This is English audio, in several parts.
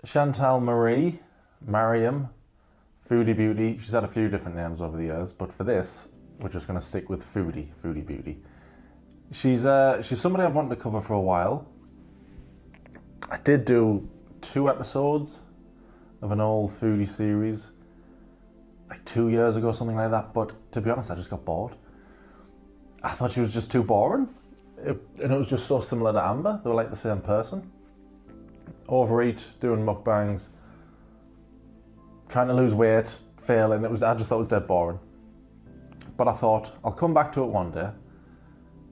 Chantal Marie, Mariam, Foodie Beauty. She's had a few different names over the years, but for this, we're just going to stick with Foodie Beauty. She's somebody I've wanted to cover for a while. I did do 2 episodes of an old Foodie series, like 2 years ago, something like that, but to be honest, I just got bored. I thought she was just too boring, and it was just so similar to Amber. They were like the same person. Overeat, doing mukbangs, trying to lose weight, failing. I just thought it was dead boring. But I thought, I'll come back to it one day,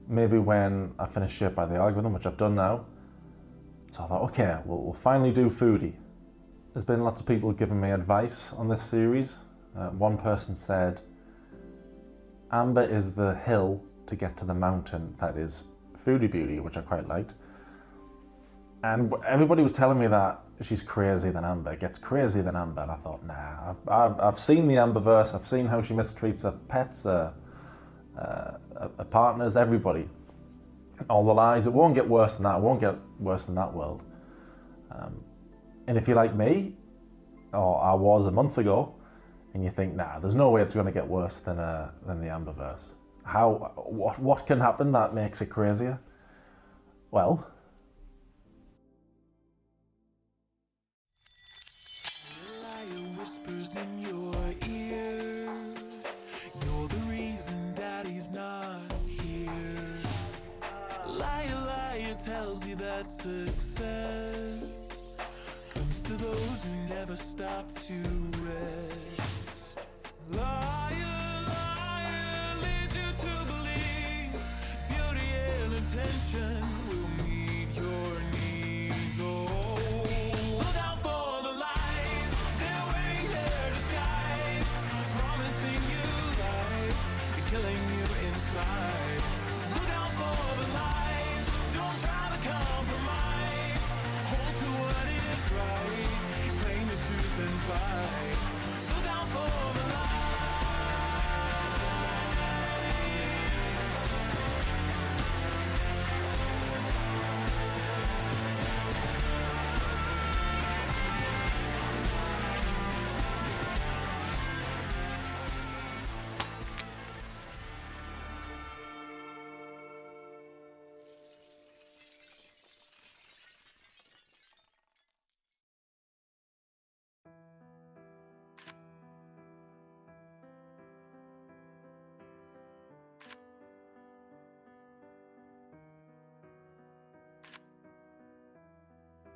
maybe when I finish Shaped by the Algorithm, which I've done now. So I thought, okay, we'll finally do Foodie. There's been lots of people giving me advice on this series. One person said, Amber is the hill to get to the mountain that is Foodie Beauty, which I quite liked. And everybody was telling me that she's crazier than Amber, gets crazier than Amber. And I thought, nah, I've seen the Amberverse. I've seen how she mistreats her pets, her partners, everybody. All the lies. It won't get worse than that. It won't get worse than that world. And if you're like me, or I was a month ago, and you think, nah, there's no way it's going to get worse than the Amberverse. What can happen that makes it crazier? Well, whispers in your ear. You're the reason Daddy's not here. Liar tells you that success comes to those who never stop to rest. Liar leads you to believe beauty and intention will meet your needs. Oh, look out for the lies. They're wearing their disguise, promising you life, killing you inside. Look out for the lies. Don't try to compromise. Hold to what is right. Claim the truth and fight. Look out for the lies.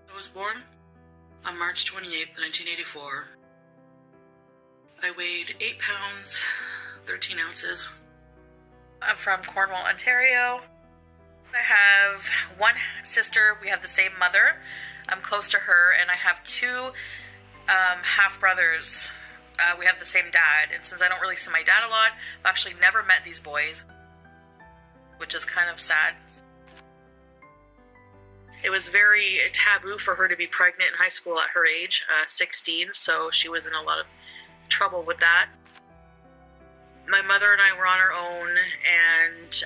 I was born on March 28th, 1984. I weighed 8 pounds, 13 ounces. I'm from Cornwall, Ontario. I have one sister. We have the same mother. I'm close to her, and I have 2 half-brothers. We have the same dad, and since I don't really see my dad a lot, I've actually never met these boys, which is kind of sad. It was very taboo for her to be pregnant in high school at her age, 16, so she was in a lot of trouble with that. My mother and I were on our own, and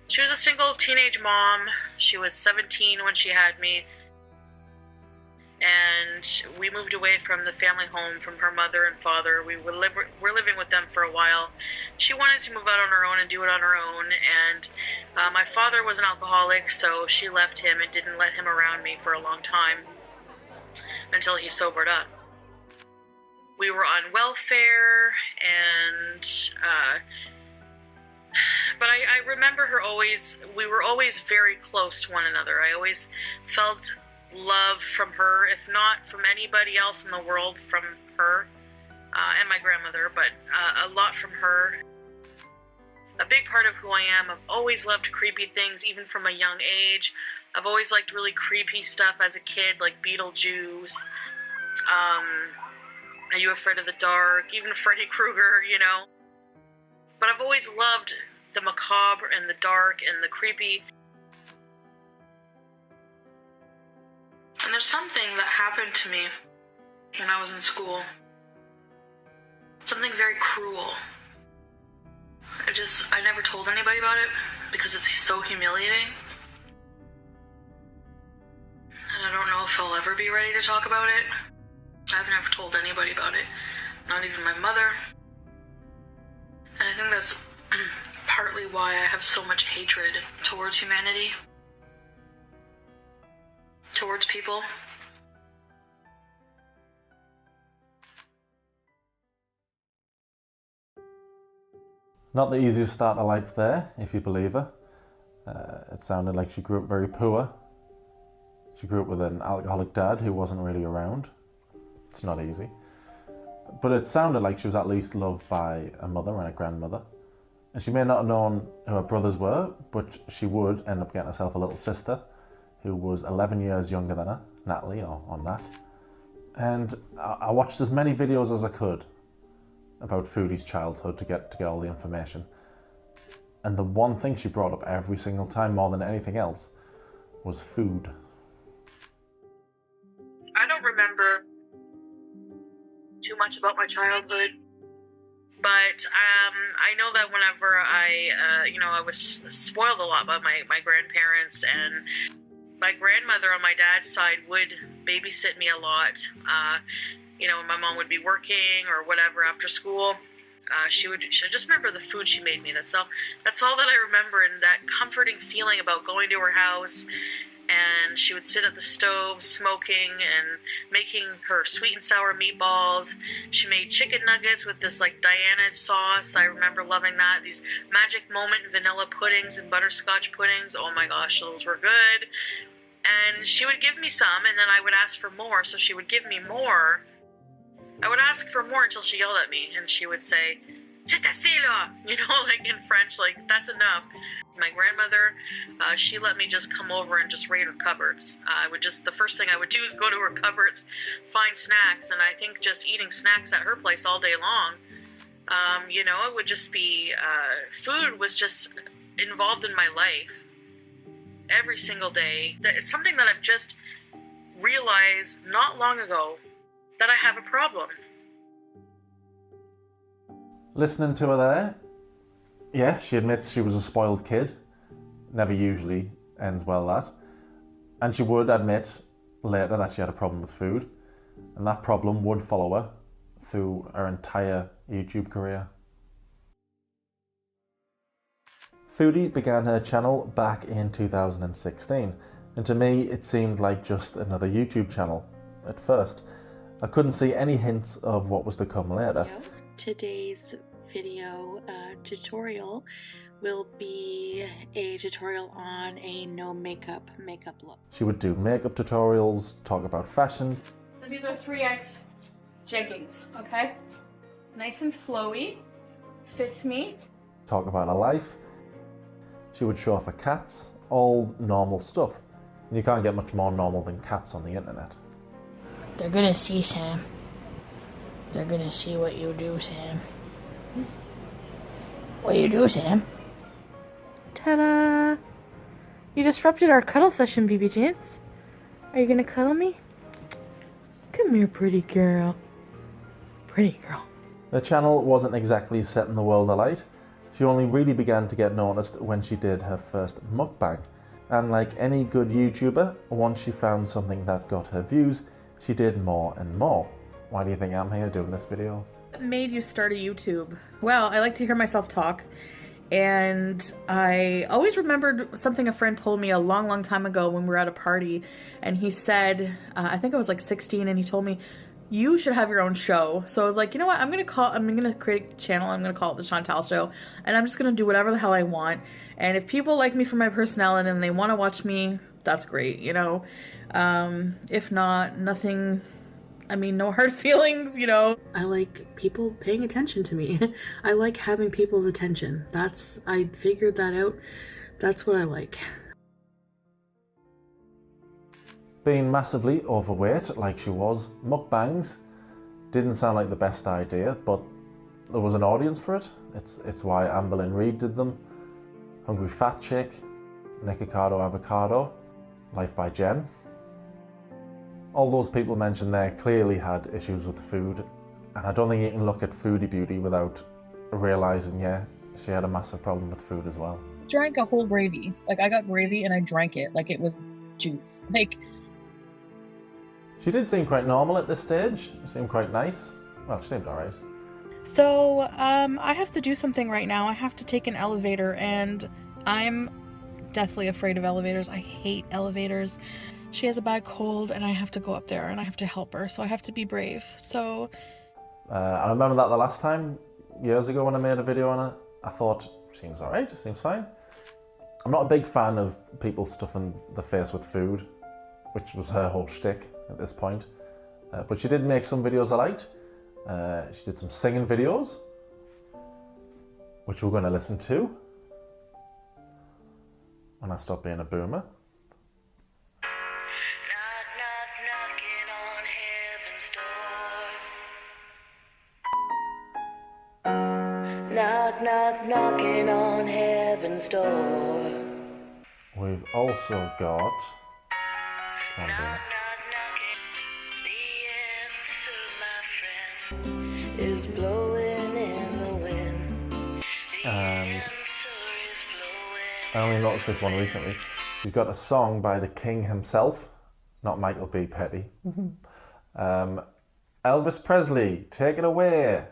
she was a single teenage mom. She was 17 when she had me, and we moved away from the family home, from her mother and father. We were living with them for a while. She wanted to move out on her own and do it on her own, and my father was an alcoholic, so she left him and didn't let him around me for a long time until he sobered up. We were on welfare, and but I remember her always, we were always very close to one another. I always felt love from her, if not from anybody else in the world, from her and my grandmother, but a lot from her. A big part of who I am. I've always loved creepy things, even from a young age. I've always liked really creepy stuff as a kid, like Beetlejuice, Are You Afraid of the Dark, even Freddy Krueger, you know. But I've always loved the macabre and the dark and the creepy. And there's something that happened to me when I was in school. Something very cruel. I never told anybody about it because it's so humiliating. And I don't know if I'll ever be ready to talk about it. I've never told anybody about it, not even my mother. And I think that's partly why I have so much hatred towards humanity, towards people. Not the easiest start to life there, if you believe her. It sounded like she grew up very poor. She grew up with an alcoholic dad who wasn't really around. It's not easy. But it sounded like she was at least loved by a mother and a grandmother. And she may not have known who her brothers were, but she would end up getting herself a little sister who was 11 years younger than her, Natalie, or Nat. And I watched as many videos as I could about Foodie's childhood to get all the information. And the one thing she brought up every single time, more than anything else, was food. I don't remember too much about my childhood, but I know that whenever I was spoiled a lot by my grandparents, and my grandmother on my dad's side would babysit me a lot. My mom would be working or whatever after school. I just remember the food she made me. That's all that I remember, and that comforting feeling about going to her house. And she would sit at the stove smoking and making her sweet and sour meatballs. She made chicken nuggets with this like Diana sauce. I remember loving that. These Magic Moment vanilla puddings and butterscotch puddings. Oh my gosh, those were good. And she would give me some, and then I would ask for more. So she would give me more. I would ask for more until she yelled at me, and she would say, "C'est assez là," like in French, like that's enough. My grandmother, she let me just come over and just raid her cupboards. The first thing I would do is go to her cupboards, find snacks, and I think just eating snacks at her place all day long, it would just be, food was just involved in my life every single day. It's something that I've just realized not long ago, that I have a problem. Listening to her there, yeah, she admits she was a spoiled kid. Never usually ends well, that. And she would admit later that she had a problem with food, and that problem would follow her through her entire YouTube career. Foodie began her channel back in 2016, and to me it seemed like just another YouTube channel at first. I couldn't see any hints of what was to come later. Today's video tutorial will be a tutorial on a no makeup look. She would do makeup tutorials, talk about fashion. These are 3X jeggings, okay? Nice and flowy, fits me. Talk about her life. She would show off her cats, all normal stuff. And you can't get much more normal than cats on the internet. They're gonna see, Sam. They're gonna see what you do, Sam. What do you do, Sam? Ta-da! You disrupted our cuddle session, BB Chance. Are you gonna cuddle me? Come here, pretty girl. Pretty girl. Her channel wasn't exactly setting the world alight. She only really began to get noticed when she did her first mukbang. And like any good YouTuber, once she found something that got her views, she did more and more. Why do you think I'm here doing this video? What made you start a YouTube? Well, I like to hear myself talk, and I always remembered something a friend told me a long time ago when we were at a party, and he said, I think I was like 16, and he told me, you should have your own show. So I was like, you know what, I'm gonna create a channel, I'm gonna call it The Chantal Show, and I'm just gonna do whatever the hell I want, and if people like me for my personality and they want to watch me, that's great, if not, nothing, no hard feelings, I like people paying attention to me. I like having people's attention. I figured that out. That's what I like. Being massively overweight like she was, mukbangs didn't sound like the best idea, but there was an audience for it. It's why Amberlynn Reid did them. Hungry Fat Chick, Nikocado Avocado, Life by Jen. All those people mentioned there clearly had issues with food, and I don't think you can look at Foodie Beauty without realising, yeah, she had a massive problem with food as well. Drank a whole gravy. I got gravy and I drank it like it was juice. She did seem quite normal at this stage. She seemed quite nice. Well, she seemed alright. So, I have to do something right now. I have to take an elevator, and I'm deathly afraid of elevators. I hate elevators. She has a bad cold, and I have to go up there, and I have to help her, so I have to be brave. So... I remember that the last time, years ago when I made a video on it, I thought, seems alright, seems fine. I'm not a big fan of people stuffing the face with food, which was her whole shtick at this point. But she did make some videos I liked. She did some singing videos, which we're going to listen to when I stop being a boomer. Knock, knock, knocking on heaven's door. Knock, knock, knocking on heaven's door. We've also got... Come on, Knock, boomer. knock, knocking. The answer, my friend, is blowing in the wind. The And answer is blowing. I only noticed this one recently. She's got a song by the king himself, not Michael B. Petty. Elvis Presley, take it away.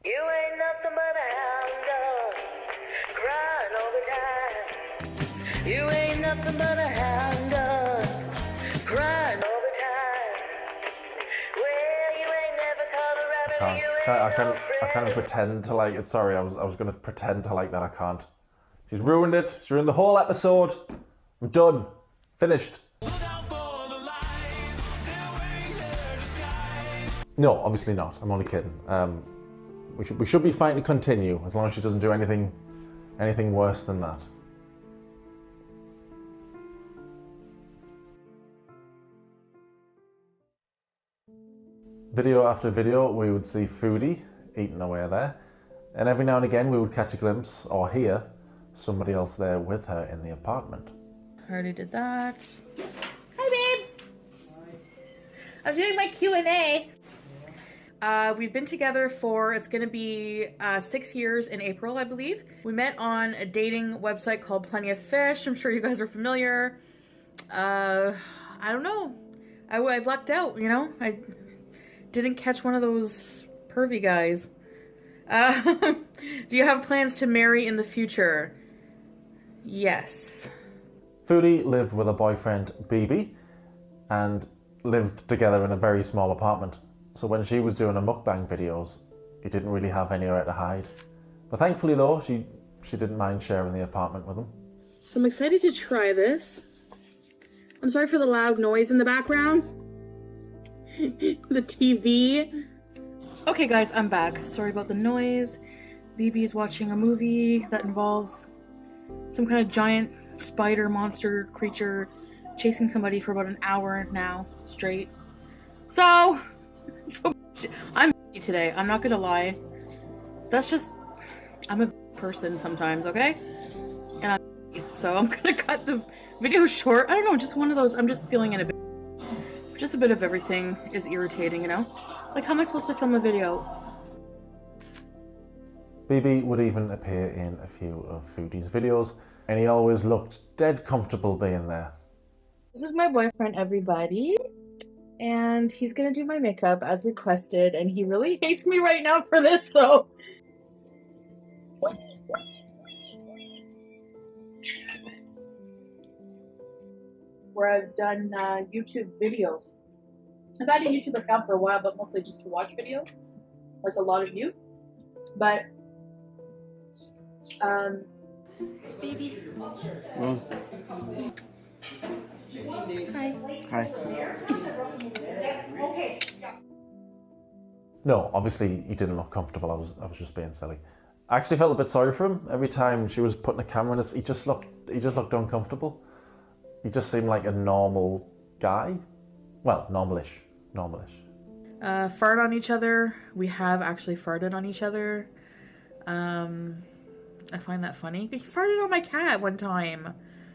You ain't nothing but a hound dog, crying all the time. You ain't nothing but a hound dog, crying all the time. Well, you ain't never caught a rabbit, Can't. you ain't I no can't pretend to like it. Sorry, I was going to pretend to like that. I can't. She's ruined it. She ruined the whole episode. I'm done. Finished. No, obviously not. I'm only kidding. We should be fine to continue as long as she doesn't do anything worse than that. Video after video, we would see Foodie eating away there, and every now and again we would catch a glimpse or hear somebody else there with her in the apartment. I already did that. Hi, babe. I'm doing my Q&A. We've been together for, it's going to be 6 years in April, I believe. We met on a dating website called Plenty of Fish. I'm sure you guys are familiar. I don't know. I lucked out, you know? I didn't catch one of those pervy guys. Do you have plans to marry in the future? Yes. Foodie lived with a boyfriend, BB, and lived together in a very small apartment. So when she was doing her mukbang videos, he didn't really have anywhere to hide. But thankfully though, she didn't mind sharing the apartment with him. So I'm excited to try this. I'm sorry for the loud noise in the background. The TV. Okay guys, I'm back. Sorry about the noise. BB's watching a movie that involves some kind of giant spider monster creature chasing somebody for about an hour now straight. So I'm today. I'm not gonna lie. That's just, I'm a person sometimes, okay? And so I'm gonna cut the video short. I don't know, just one of those. I'm just feeling in a bit. Just a bit of everything is irritating, you know? Like, how am I supposed to film a video? BB would even appear in a few of Foodie's videos, and he always looked dead comfortable being there. This is my boyfriend, everybody. And he's gonna do my makeup as requested, and he really hates me right now for this, so... Where I've done YouTube videos. I've had a YouTube account for a while, but mostly just to watch videos, like a lot of you. But, baby. Well, Hi. hi. No, obviously he didn't look comfortable. I was just being silly. I actually felt a bit sorry for him. Every time she was putting a camera in his, he just looked uncomfortable. He just seemed like a normal guy. Well, normalish. Fart on each other. We have actually farted on each other. I find that funny. He farted on my cat one time.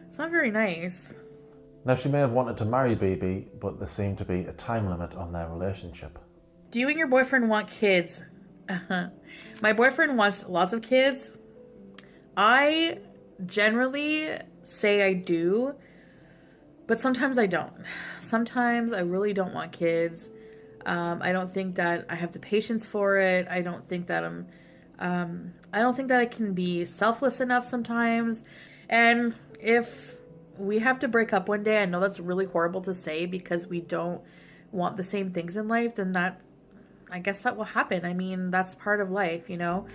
It's not very nice. Now, she may have wanted to marry BB, but there seemed to be a time limit on their relationship. Do you and your boyfriend want kids? My boyfriend wants lots of kids. I generally say I do, But sometimes I don't. Sometimes I really don't want kids. I don't think that I have the patience for it. I don't think that I don't think that I can be selfless enough sometimes. And if we have to break up one day, I know that's really horrible to say because we don't want the same things in life, then I guess that will happen. I mean, that's part of life, you know?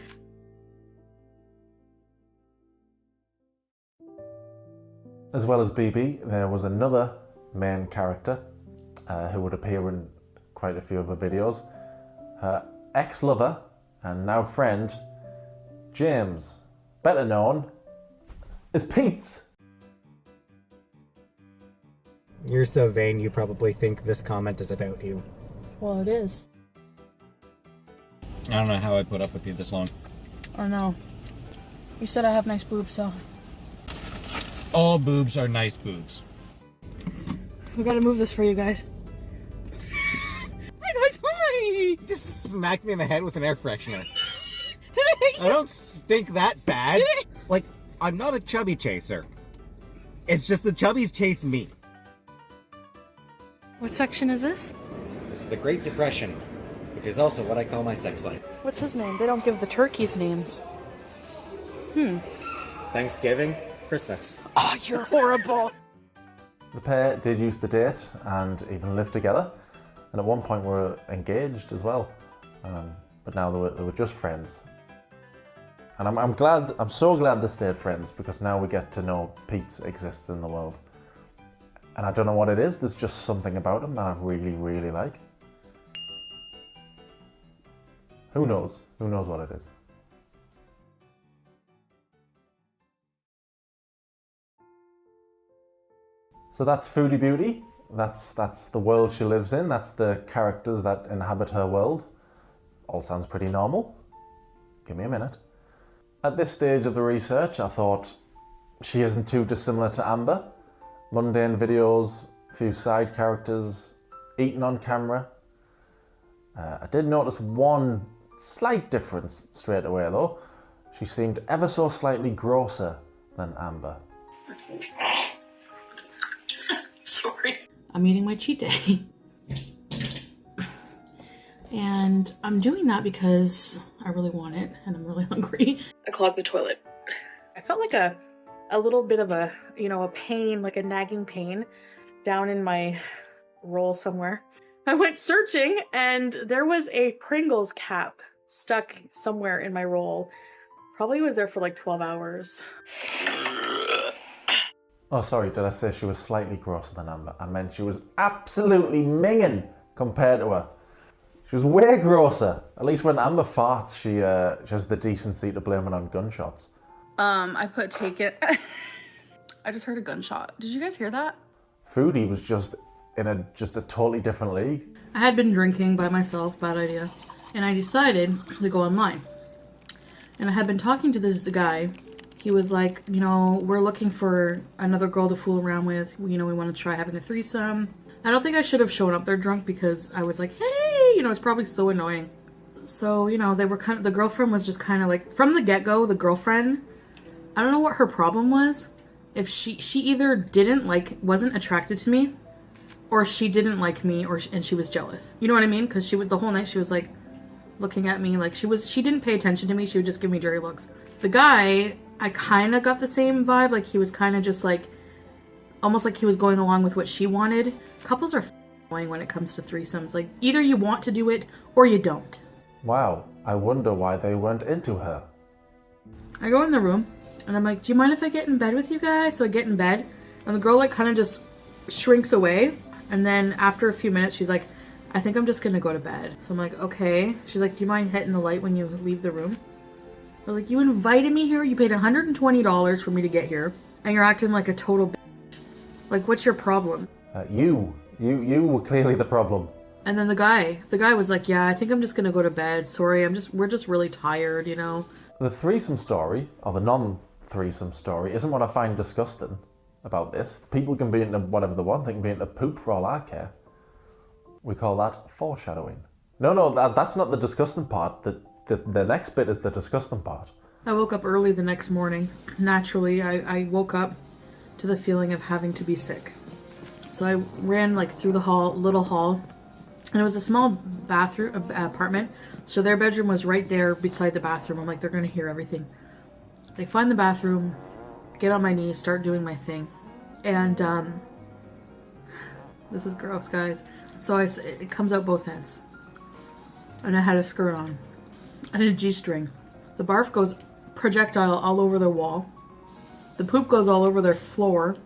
As well as BB, there was another main character who would appear in quite a few of her videos. Her ex-lover and now friend, James, better known as Pete's. You're so vain you probably think this comment is about you. Well, it is. I don't know how I put up with you this long. Or no. You said I have nice boobs, so... All boobs are nice boobs. We gotta move this for you guys. Hi guys, hi! You just smacked me in the head with an air freshener. Did I don't stink that bad. Like, I'm not a chubby chaser. It's just the chubbies chase me. What section is this? This is the Great Depression, which is also what I call my sex life. What's his name? They don't give the turkeys names. Thanksgiving, Christmas. Oh, you're horrible. The pair did used to date and even live together, and at one point were engaged as well. But now they were just friends. And I'm so glad they stayed friends, because now we get to know Pete's exists in the world. And I don't know what it is, there's just something about him that I really, really like. Who knows? Who knows what it is? So that's Foodie Beauty. That's the world she lives in. That's the characters that inhabit her world. All sounds pretty normal. Give me a minute. At this stage of the research, I thought she isn't too dissimilar to Amber. Mundane videos, a few side characters, eating on camera. I did notice one slight difference straight away though. She seemed ever so slightly grosser than Amber. Sorry. I'm eating my cheat day. And I'm doing that because I really want it and I'm really hungry. I clogged the toilet. I felt like a little bit of a pain, like a nagging pain down in my roll somewhere. I went searching and there was a Pringles cap stuck somewhere in my roll. Probably was there for like 12 hours. Oh, sorry, did I say she was slightly grosser than Amber? I meant she was absolutely minging compared to her. She was way grosser. At least when Amber farts, she has the decency to blame it on gunshots. I put take it. I just heard a gunshot. Did you guys hear that? Foodie was just in a totally different league. I had been drinking by myself, bad idea. And I decided to go online. And I had been talking to this guy. He was like, we're looking for another girl to fool around with. We want to try having a threesome. I don't think I should have shown up there drunk because I was like, hey, it's probably so annoying. So, they were the girlfriend was just kind of like, from the get-go, the girlfriend, I don't know what her problem was. If she either wasn't attracted to me, or she didn't like me, and she was jealous. You know what I mean? Because the whole night she was like, looking at me like she didn't pay attention to me. She would just give me dirty looks. The guy, I kind of got the same vibe. Like he was kind of just like, almost like he was going along with what she wanted. Couples are annoying when it comes to threesomes. Like either you want to do it or you don't. Wow, I wonder why they weren't into her. I go in the room and I'm like, do you mind if I get in bed with you guys? So I get in bed and the girl like kind of just shrinks away. And then after a few minutes, she's like, I think I'm just gonna go to bed. So I'm like, okay. She's like, do you mind hitting the light when you leave the room? I was like, you invited me here, you paid $120 for me to get here, and you're acting like a total bitch. Like, what's your problem? You were clearly the problem. And then the guy was like, yeah, I think I'm just gonna go to bed. Sorry, we're just really tired, The threesome story, or the non-threesome story, isn't what I find disgusting about this. People can be into whatever they want. They can be into poop for all I care. We call that foreshadowing. No, that's not the disgusting part. The next bit is the disgusting part. I woke up early the next morning. Naturally, I woke up to the feeling of having to be sick. So I ran like through the little hall, and it was a small bathroom apartment. So their bedroom was right there beside the bathroom. I'm like, they're gonna hear everything. I find the bathroom, get on my knees, start doing my thing, and this is gross, guys. So it comes out both ends, and I had a skirt on and a G-string. The barf goes projectile all over their wall. The poop goes all over their floor.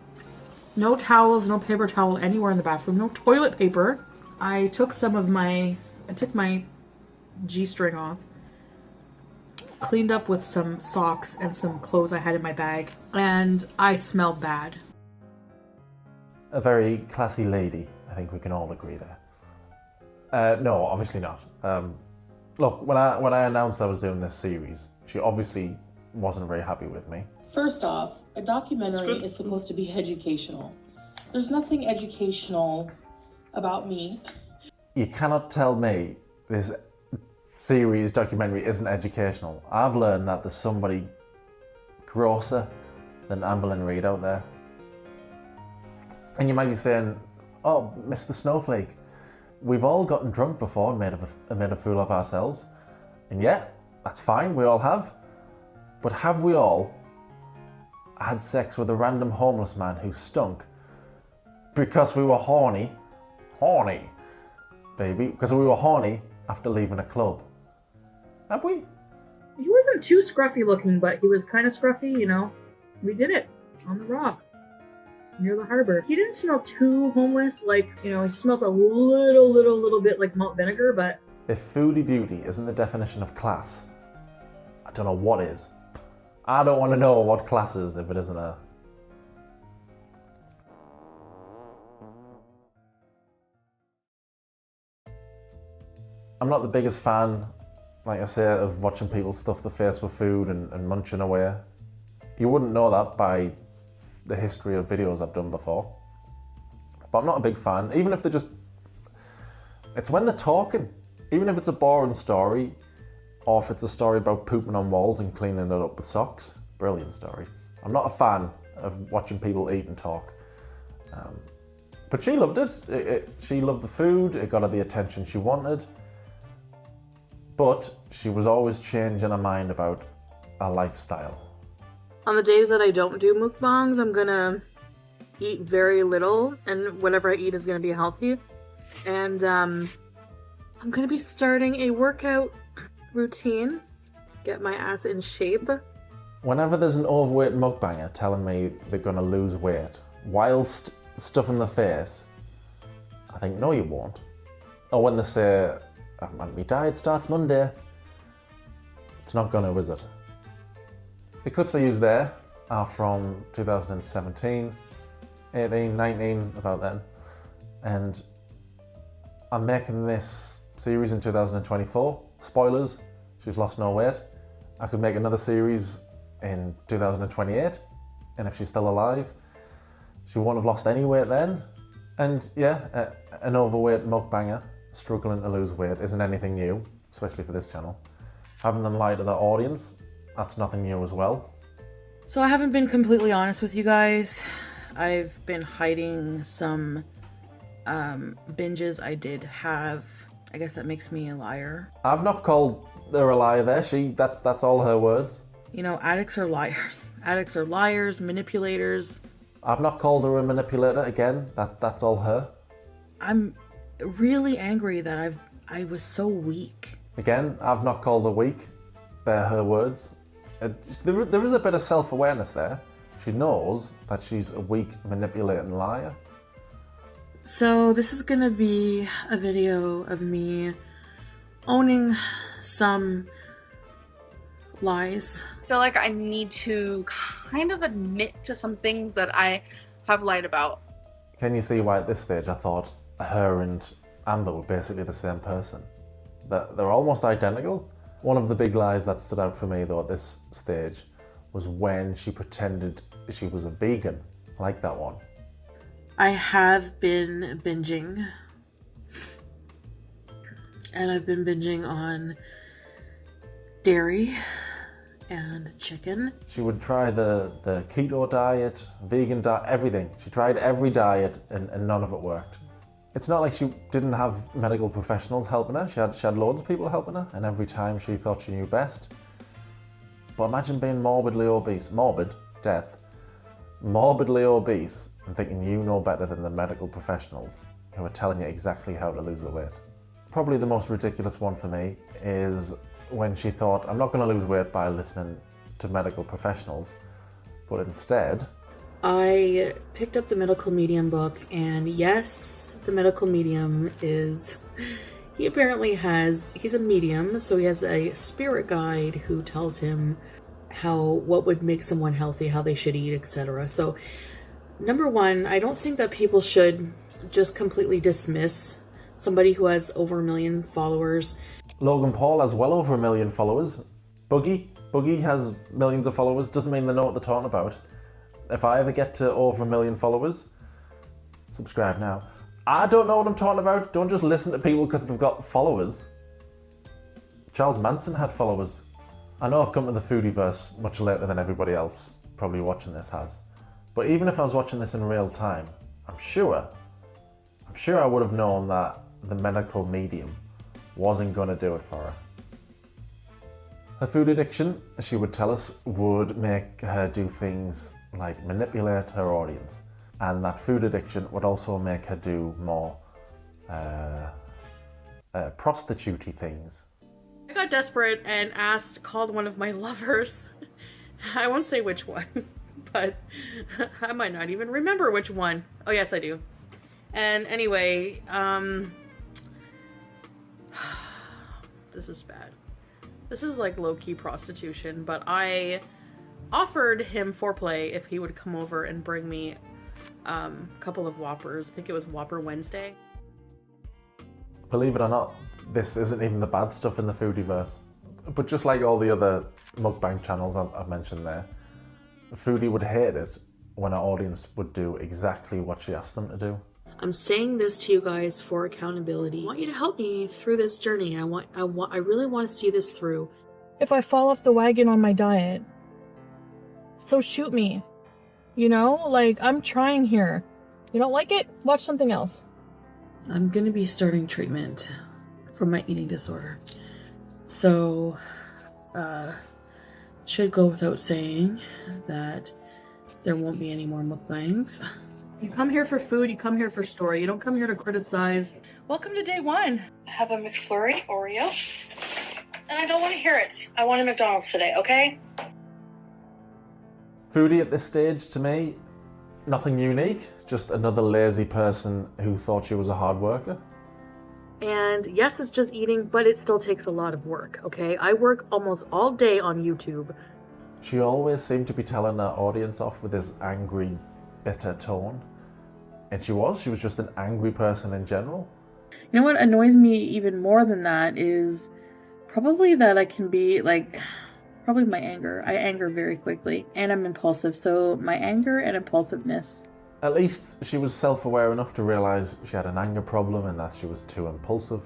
No towels, no paper towel anywhere in the bathroom. No toilet paper. I took my G-string off, cleaned up with some socks and some clothes I had in my bag, and I smelled bad. A very classy lady, I think we can all agree there. No, obviously not. Look, when I announced I was doing this series, she obviously wasn't very happy with me. First off, a documentary is supposed to be educational. There's nothing educational about me. You cannot tell me this series documentary isn't educational. I've learned that there's somebody grosser than Amberlynn Reid out there. And you might be saying, oh, Mr. Snowflake, we've all gotten drunk before and made a fool of ourselves. And yeah, that's fine, we all have. But have we all had sex with a random homeless man who stunk because we were horny, baby, because we were horny after leaving a club? Have we? He wasn't too scruffy looking, but he was kind of scruffy, you know. We did it on the rock near the harbor. He didn't smell too homeless, like, you know, he smelled a little bit like malt vinegar, but... If Foodie Beauty isn't the definition of class, I don't know what is. I don't want to know what class is if it isn't a... I'm not the biggest fan, like I say, of watching people stuff their face with food and munching away. You wouldn't know that by the history of videos I've done before. But I'm not a big fan, even if they're just... It's when they're talking. Even if it's a boring story, or if it's a story about pooping on walls and cleaning it up with socks. Brilliant story. I'm not a fan of watching people eat and talk. But she loved it. She loved the food. It got her the attention she wanted. But she was always changing her mind about her lifestyle. On the days that I don't do mukbangs, I'm gonna eat very little, and whatever I eat is gonna be healthy. And I'm gonna be starting a workout routine, get my ass in shape. Whenever there's an overweight mukbanger telling me they're gonna lose weight whilst stuffing their face, I think, no you won't. Or when they say, my diet starts Monday, it's not gonna, is it? The clips I use there are from 2017, 18, 19, about then. And I'm making this series in 2024. Spoilers, she's lost no weight. I could make another series in 2028, and if she's still alive, she won't have lost any weight then. And yeah, an overweight mukbanger struggling to lose weight isn't anything new, especially for this channel. Having them lie to their audience, that's nothing new as well. So I haven't been completely honest with you guys. I've been hiding some binges I did have. I guess that makes me a liar. I've not called her a liar there. That's all her words. You know, addicts are liars. Addicts are liars, manipulators. I've not called her a manipulator. Again, that's all her. I'm really angry that I was so weak. Again, I've not called her weak. They're her words. There is a bit of self-awareness there. She knows that she's a weak, manipulating liar. So this is gonna be a video of me owning some lies. I feel like I need to kind of admit to some things that I have lied about. Can you see why at this stage I thought her and Amber were basically the same person? They're almost identical. One of the big lies that stood out for me though at this stage was when she pretended she was a vegan. I like that one. I have been binging. And I've been binging on dairy and chicken. She would try the keto diet, vegan diet, everything. She tried every diet and none of it worked. It's not like she didn't have medical professionals helping her. She had loads of people helping her, and every time she thought she knew best. But imagine being morbidly obese, morbid, death, morbidly obese, and thinking you know better than the medical professionals who are telling you exactly how to lose the weight. Probably the most ridiculous one for me is when she thought, I'm not going to lose weight by listening to medical professionals, but instead... I picked up the medical medium book, and yes, the medical medium is... He apparently he's a medium, so he has a spirit guide who tells him what would make someone healthy, how they should eat, etc. So, number one, I don't think that people should just completely dismiss somebody who has over 1 million followers. Logan Paul has well over 1 million followers. Boogie has millions of followers, doesn't mean they know what they're talking about. If I ever get to over 1 million followers, subscribe now. I don't know what I'm talking about. Don't just listen to people because they've got followers. Charles Manson had followers. I know I've come to the Foodieverse much later than everybody else probably watching this has. But even if I was watching this in real time, I'm sure I would have known that the medical medium wasn't going to do it for her. Her food addiction, she would tell us, would make her do things like manipulate her audience. And that food addiction would also make her do more prostitute-y things. I got desperate and called one of my lovers. I won't say which one, but I might not even remember which one. Oh yes, I do. And anyway, this is bad. This is like low-key prostitution, but I offered him foreplay if he would come over and bring me a couple of Whoppers. I think it was Whopper Wednesday. Believe it or not, this isn't even the bad stuff in the Foodieverse. But just like all the other mukbang channels I've mentioned there, Foodie would hate it when our audience would do exactly what she asked them to do. I'm saying this to you guys for accountability. I want you to help me through this journey. I really want to see this through. If I fall off the wagon on my diet, so shoot me. You know, like, I'm trying here. You don't like it? Watch something else. I'm gonna be starting treatment for my eating disorder. So, should go without saying that there won't be any more mukbangs. You come here for food, you come here for story. You don't come here to criticize. Welcome to day one. I have a McFlurry Oreo, and I don't want to hear it. I want a McDonald's today, okay? Foodie at this stage, to me, nothing unique, just another lazy person who thought she was a hard worker. And yes, it's just eating, but it still takes a lot of work, okay? I work almost all day on YouTube. She always seemed to be telling her audience off with this angry, bitter tone. And she was just an angry person in general. You know what annoys me even more than that is probably that I can be like... Probably my anger. I anger very quickly, and I'm impulsive, so my anger and impulsiveness. At least she was self-aware enough to realise she had an anger problem and that she was too impulsive.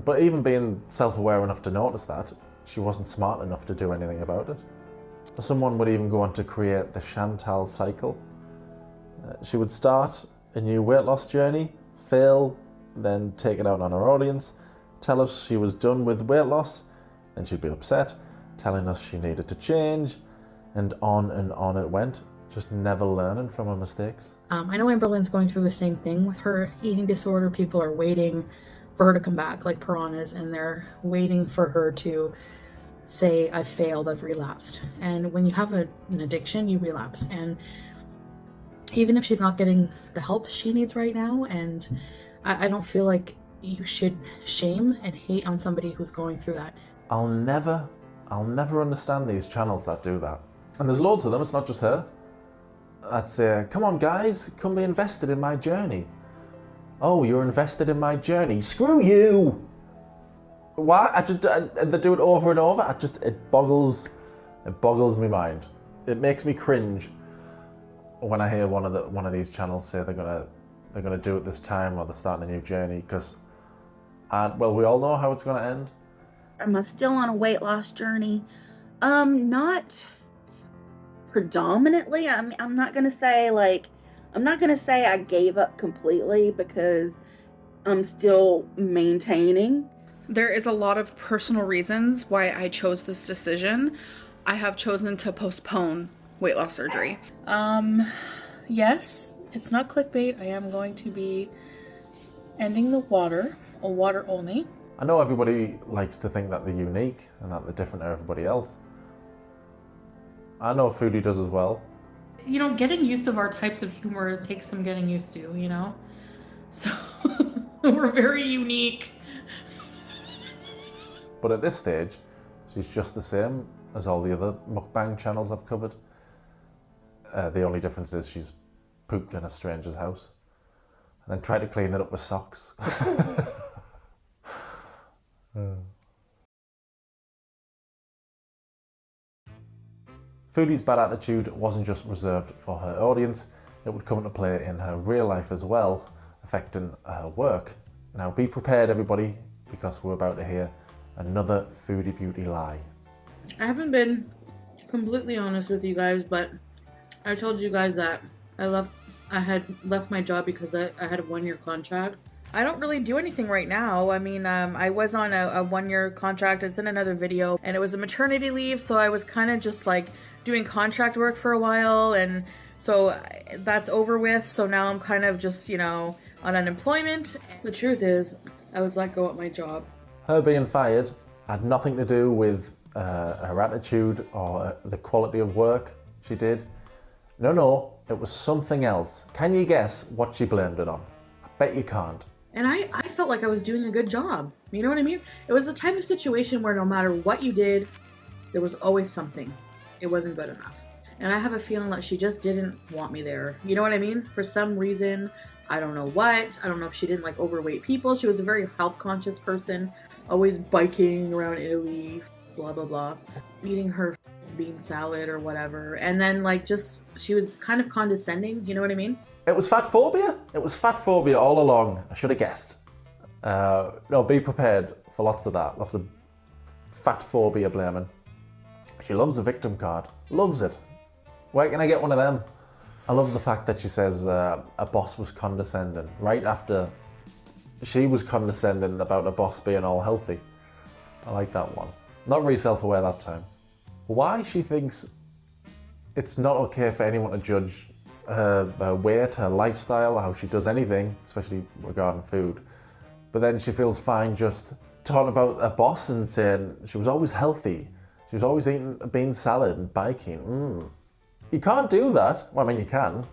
But even being self-aware enough to notice that, she wasn't smart enough to do anything about it. Someone would even go on to create the Chantal cycle. She would start a new weight loss journey, fail, then take it out on her audience, tell us she was done with weight loss, then she'd be upset, telling us she needed to change, and on it went, just never learning from her mistakes. I know Amberlynn's going through the same thing with her eating disorder. People are waiting for her to come back like piranhas, and they're waiting for her to say, I've failed, I've relapsed. And when you have an addiction, you relapse. And even if she's not getting the help she needs right now, and I don't feel like you should shame and hate on somebody who's going through that. I'll never understand these channels that do that. And there's loads of them, it's not just her. I'd say, come on guys, come be invested in my journey. Oh, you're invested in my journey? Screw you! Why? They do it over and over. It boggles my mind. It makes me cringe when I hear one of these channels say they're gonna do it this time, or they're starting a new journey, because, well, we all know how it's gonna end. I'm still on a weight loss journey. Not predominantly. I'm not gonna say I gave up completely because I'm still maintaining. There is a lot of personal reasons why I chose this decision. I have chosen to postpone weight loss surgery. Yes, it's not clickbait. I am going to be ending the water, or water only. I know everybody likes to think that they're unique and that they're different to everybody else. I know Foodie does as well. You know, getting used to our types of humor takes some getting used to, you know? So, we're very unique. But at this stage, she's just the same as all the other mukbang channels I've covered. The only difference is she's pooped in a stranger's house and then tried to clean it up with socks. Foodie's bad attitude wasn't just reserved for her audience, it would come into play in her real life as well, affecting her work. Now be prepared everybody, because we're about to hear another Foodie Beauty lie. I haven't been completely honest with you guys, but I told you guys that I had left my job because I had a 1-year contract. I don't really do anything right now. I mean, I was on a 1-year contract. It's in another video, and it was a maternity leave, so I was kind of just like doing contract work for a while, and so that's over with. So now I'm kind of just, you know, on unemployment. The truth is, I was let go at my job. Her being fired had nothing to do with her attitude or the quality of work she did. No, it was something else. Can you guess what she blamed it on? I bet you can't. And I felt like I was doing a good job. You know what I mean? It was the type of situation where no matter what you did, there was always something. It wasn't good enough. And I have a feeling that she just didn't want me there. You know what I mean? For some reason, I don't know what. I don't know if she didn't like overweight people. She was a very health conscious person, always biking around Italy, blah, blah, blah. Eating her bean salad or whatever. And then like just, she was kind of condescending. You know what I mean? It was fat phobia. It was fat phobia all along. I should have guessed. No, be prepared for lots of that. Lots of fat phobia blaming. She loves the victim card. Loves it. Where can I get one of them? I love the fact that she says a boss was condescending right after she was condescending about a boss being all healthy. I like that one. Not very self-aware that time. Why she thinks it's not okay for anyone to judge her weight, her lifestyle, how she does anything, especially regarding food. But then she feels fine just talking about a boss and saying she was always healthy. She was always eating a bean salad and biking. You can't do that. Well, I mean, you can.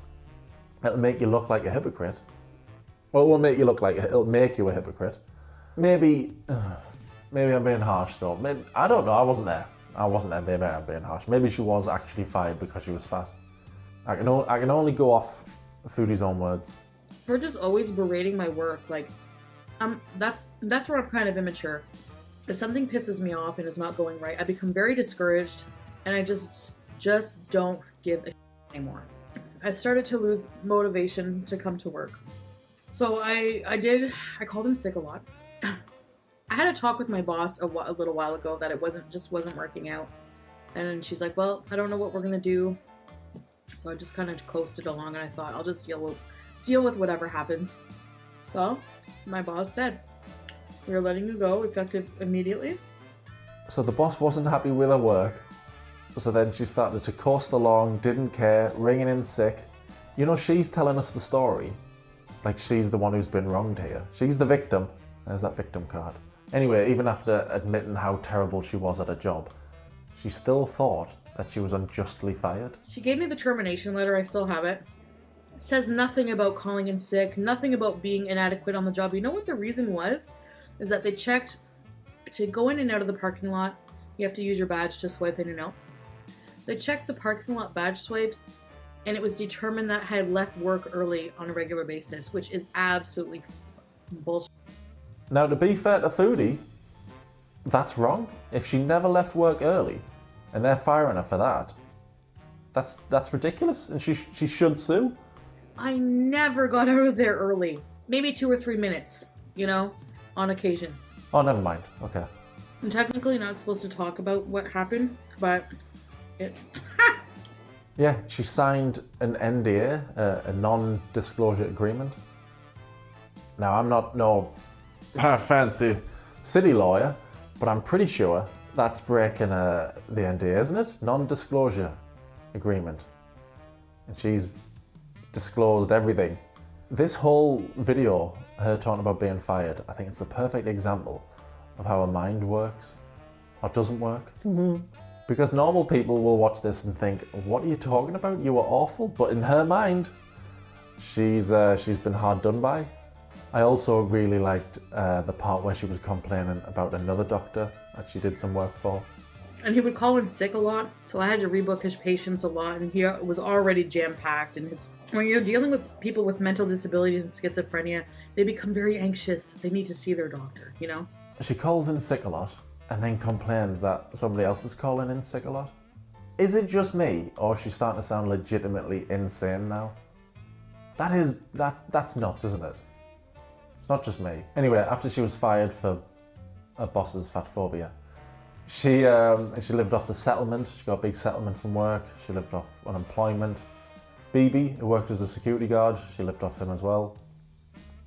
It'll make you look like a hypocrite. Well, it'll make you a hypocrite. Maybe I'm being harsh though. Maybe, I don't know, I wasn't there. Maybe I'm being harsh. Maybe she was actually fired because she was fat. I can only go off Foodie's own words. Her just always berating my work, like, that's where I'm kind of immature. If something pisses me off and is not going right, I become very discouraged, and I just don't give a anymore. I started to lose motivation to come to work. So I called in sick a lot. I had a talk with my boss a little while ago that it wasn't working out. And she's like, well, I don't know what we're gonna do. So I just kind of coasted along, and I thought I'll just deal with whatever happens. So my boss said, we're letting you go effective immediately. So the boss wasn't happy with her work. So then she started to coast along, didn't care, ringing in sick. You know, she's telling us the story. Like she's the one who's been wronged here. She's the victim. There's that victim card. Anyway, even after admitting how terrible she was at her job, she still thought that she was unjustly fired. She gave me the termination letter. I still have it. It says nothing about calling in sick, nothing about being inadequate on the job. You know what the reason was? Is that they checked to go in and out of the parking lot. You have to use your badge to swipe in and out. They checked the parking lot badge swipes, and it was determined that I had left work early on a regular basis, which is absolutely bullshit. Now, to be fair to Foodie, that's wrong. If she never left work early, and they're firing her for that, that's ridiculous, and she should sue. I never got out of there early. Maybe 2 or 3 minutes, you know, on occasion. Oh, never mind. Okay. I'm technically not supposed to talk about what happened, but it. Yeah, she signed an NDA, a non-disclosure agreement. Now, I'm not no fancy city lawyer, but I'm pretty sure that's breaking the NDA, isn't it? Non-disclosure agreement. And she's disclosed everything. This whole video, her talking about being fired, I think it's the perfect example of how a mind works or doesn't work. Because normal people will watch this and think, what are you talking about? You were awful. But in her mind, she's been hard done by. I also really liked the part where she was complaining about another doctor that she did some work for. And he would call in sick a lot, so I had to rebook his patients a lot, and he was already jam-packed. And when you're dealing with people with mental disabilities and schizophrenia, they become very anxious. They need to see their doctor, you know? She calls in sick a lot and then complains that somebody else is calling in sick a lot. Is it just me, or is she starting to sound legitimately insane now? That's nuts, isn't it? It's not just me. Anyway, after she was fired for her boss's fat phobia, she lived off the settlement. She got a big settlement from work. She lived off unemployment. BB, who worked as a security guard, she lived off him as well.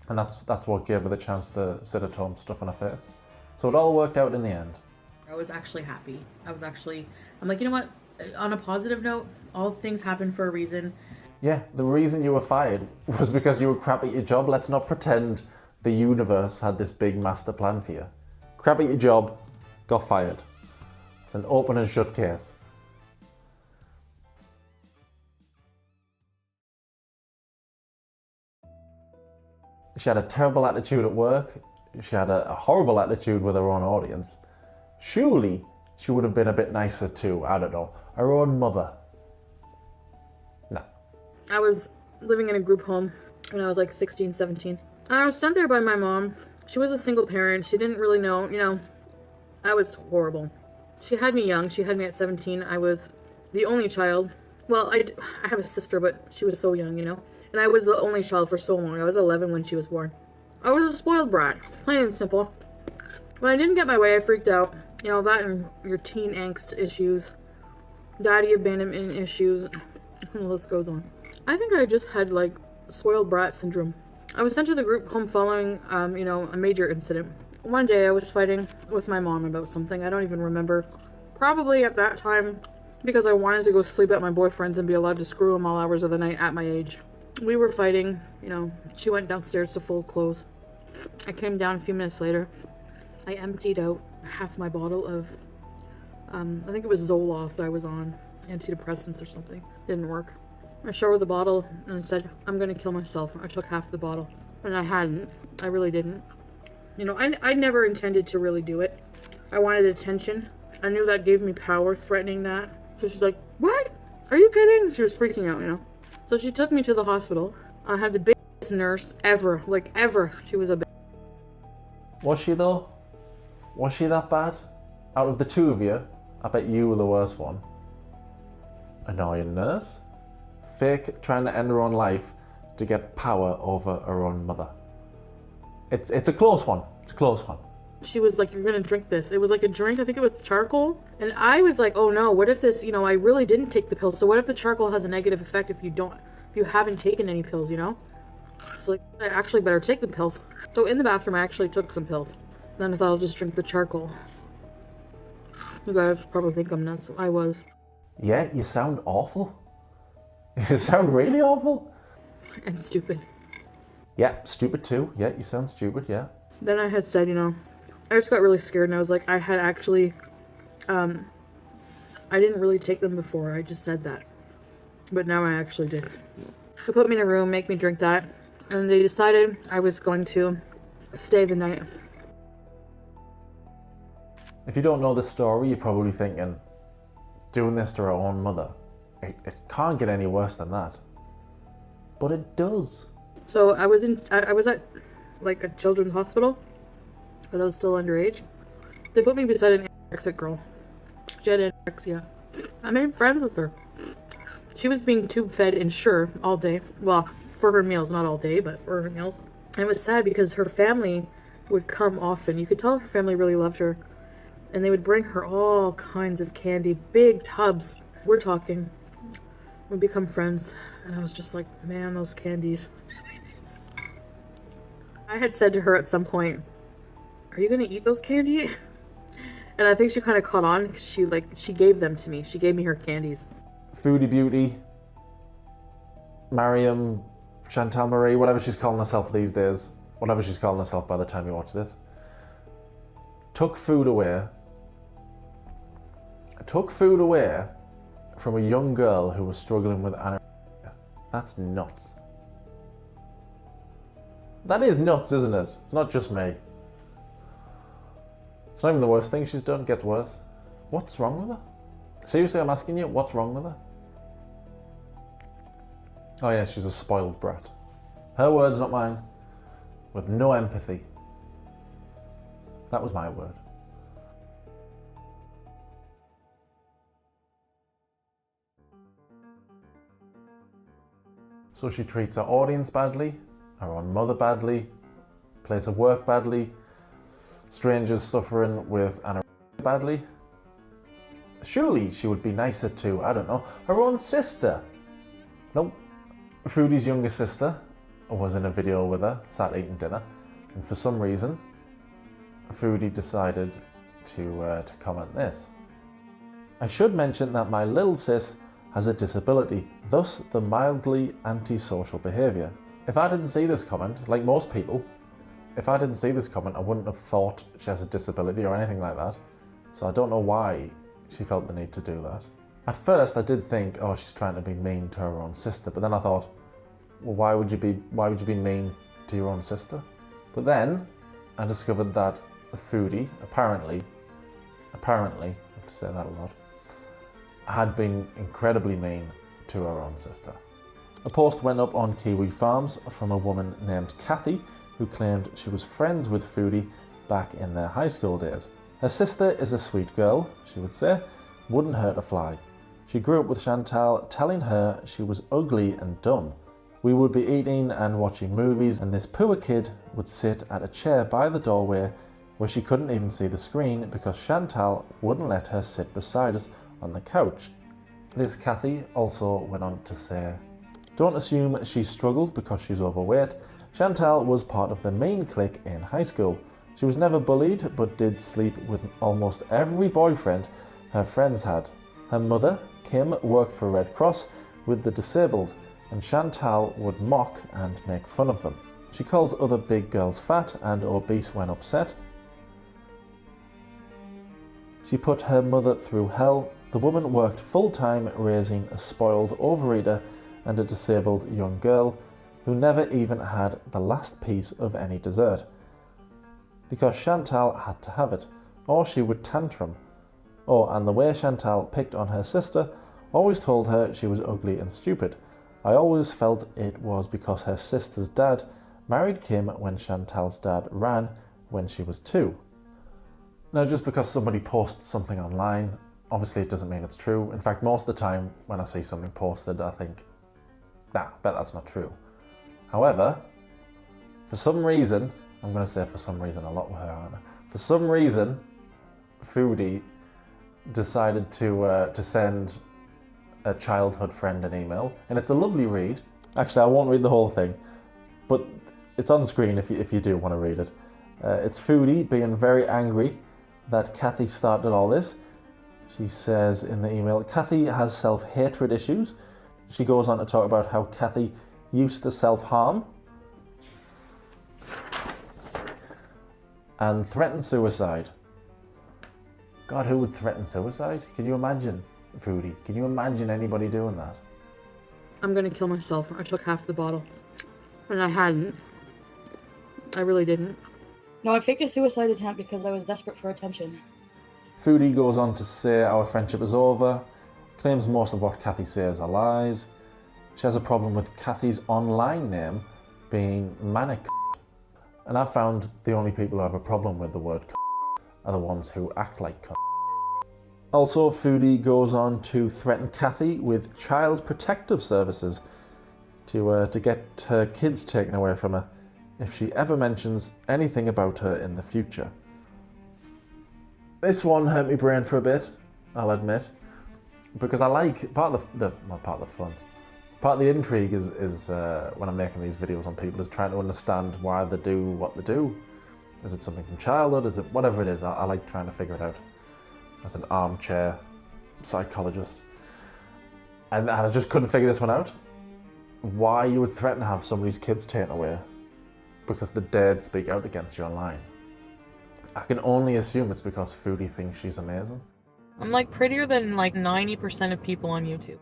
And that's what gave her the chance to sit at home stuffing her face. So it all worked out in the end. I was actually happy. I'm like, you know what? On a positive note, all things happen for a reason. Yeah, the reason you were fired was because you were crap at your job. Let's not pretend the universe had this big master plan for you. Crap at your job, got fired. It's an open and shut case. She had a terrible attitude at work. She had a horrible attitude with her own audience. Surely she would have been a bit nicer to, I don't know, her own mother. No. I was living in a group home when I was like 16, 17. I was sent there by my mom. She was a single parent. She didn't really know, you know, I was horrible. She had me young. She had me at 17. I was the only child. Well, I have a sister, but she was so young, you know. And I was the only child for so long. I was 11 when she was born. I was a spoiled brat, plain and simple. When I didn't get my way, I freaked out. You know, that and your teen angst issues, daddy abandonment issues, the list goes on. I think I just had, like, spoiled brat syndrome. I was sent to the group home following, you know, a major incident. One day I was fighting with my mom about something. I don't even remember. Probably at that time because I wanted to go sleep at my boyfriend's and be allowed to screw him all hours of the night at my age. We were fighting, you know, she went downstairs to fold clothes. I came down a few minutes later. I emptied out half my bottle of, I think it was Zoloft I was on, antidepressants or something. Didn't work. I showed her the bottle and I said, I'm gonna kill myself. I took half the bottle. And I hadn't. I really didn't. You know, I never intended to really do it. I wanted attention. I knew that gave me power, threatening that. So she's like, what? Are you kidding? She was freaking out, you know. So she took me to the hospital. I had the biggest nurse ever. Like, ever. She was a bitch. Was she though? Was she that bad? Out of the two of you, I bet you were the worst one. Annoying nurse. Fake trying to end her own life to get power over her own mother. It's a close one. It's a close one. She was like, you're gonna drink this. It was like a drink, I think it was charcoal. And I was like, oh no, what if this, you know, I really didn't take the pills. So what if the charcoal has a negative effect if you haven't taken any pills, you know? So like, I actually better take the pills. So in the bathroom, I actually took some pills. Then I thought I'll just drink the charcoal. You guys probably think I'm nuts. I was. Yeah, you sound awful. You sound really awful. And stupid. Yeah, stupid too. Yeah, you sound stupid, yeah. Then I had said, you know, I just got really scared and I was like, I had actually, I didn't really take them before. I just said that. But now I actually did. They put me in a room, make me drink that. And they decided I was going to stay the night. If you don't know the story, you're probably thinking, doing this to her own mother, it can't get any worse than that. But it does. So I was at like a children's hospital, but I was still underage. They put me beside an anorexic girl. She had anorexia. I made friends with her. She was being tube fed Ensure all day. Well, for her meals, not all day, but for her meals. And it was sad because her family would come often. You could tell her family really loved her. And they would bring her all kinds of candy, big tubs. We're talking. We become friends. And I was just like, man, those candies. I had said to her at some point, are you gonna eat those candy? And I think she kind of caught on because she gave them to me. She gave me her candies. Foodie Beauty, Mariam, Chantal Marie, whatever she's calling herself these days, whatever she's calling herself by the time you watch this, took food away from a young girl who was struggling with anorexia. That's nuts. That is nuts, isn't it? It's not just me. It's not even the worst thing she's done. It gets worse. What's wrong with her? Seriously, I'm asking you, what's wrong with her? Oh yeah, she's a spoiled brat. Her words, not mine. With no empathy. That was my word. So she treats her audience badly, her own mother badly, place of work badly, strangers suffering with anorexia badly. Surely she would be nicer to, I don't know, her own sister. Nope. Foodie's younger sister was in a video with her, sat eating dinner, and for some reason, Foodie decided to comment this. I should mention that my little sis has a disability, thus the mildly antisocial behaviour. If I didn't see this comment, like most people, if I didn't see this comment, I wouldn't have thought she has a disability or anything like that. So I don't know why she felt the need to do that. At first I did think, oh, she's trying to be mean to her own sister, but then I thought, well, why would you be mean to your own sister? But then I discovered that Foodie, apparently, I have to say that a lot, had been incredibly mean to her own sister. A post went up on Kiwi Farms from a woman named Kathy, who claimed she was friends with Foodie back in their high school days. Her sister is a sweet girl, she would say, wouldn't hurt a fly. She grew up with Chantal telling her she was ugly and dumb. We would be eating and watching movies, and this poor kid would sit at a chair by the doorway where she couldn't even see the screen because Chantal wouldn't let her sit beside us on the couch. This Kathy also went on to say, don't assume she struggled because she's overweight. Chantal was part of the main clique in high school. She was never bullied but did sleep with almost every boyfriend her friends had. Her mother, Kim, worked for Red Cross with the disabled, and Chantal would mock and make fun of them. She called other big girls fat and obese when upset. She put her mother through hell. The woman worked full-time raising a spoiled overeater and a disabled young girl who never even had the last piece of any dessert. Because Chantal had to have it, or she would tantrum. Oh, and the way Chantal picked on her sister, always told her she was ugly and stupid. I always felt it was because her sister's dad married Kim when Chantal's dad ran when she was 2. Now, just because somebody posts something online, obviously it doesn't mean it's true. In fact, most of the time when I see something posted, I think, nah, bet that's not true. However, for some reason, I'm going to say for some reason a lot with her, aren't I? For some reason, Foodie decided to send a childhood friend an email, and it's a lovely read. Actually, I won't read the whole thing, but it's on screen if you do want to read it. It's Foodie being very angry that Kathy started all this. She says in the email, Kathy has self-hatred issues. She goes on to talk about how Kathy used to self-harm and threaten suicide. God, who would threaten suicide? Can you imagine, Foodie? Can you imagine anybody doing that? I'm gonna kill myself. I took half the bottle. And I hadn't. I really didn't. No, I faked a suicide attempt because I was desperate for attention. Foodie goes on to say our friendship is over, claims most of what Kathy says are lies. She has a problem with Kathy's online name being Manic. And I've found the only people who have a problem with the word are the ones who act like . Also, Foodie goes on to threaten Kathy with child protective services to get her kids taken away from her if she ever mentions anything about her in the future. This one hurt my brain for a bit, I'll admit, because I like part of the fun. Part of the intrigue is when I'm making these videos on people is trying to understand why they do what they do. Is it something from childhood? Is it whatever it is? I like trying to figure it out as an armchair psychologist. And I just couldn't figure this one out. Why you would threaten to have somebody's kids taken away because they dared speak out against you online. I can only assume it's because Foodie thinks she's amazing. I'm like prettier than like 90% of people on YouTube.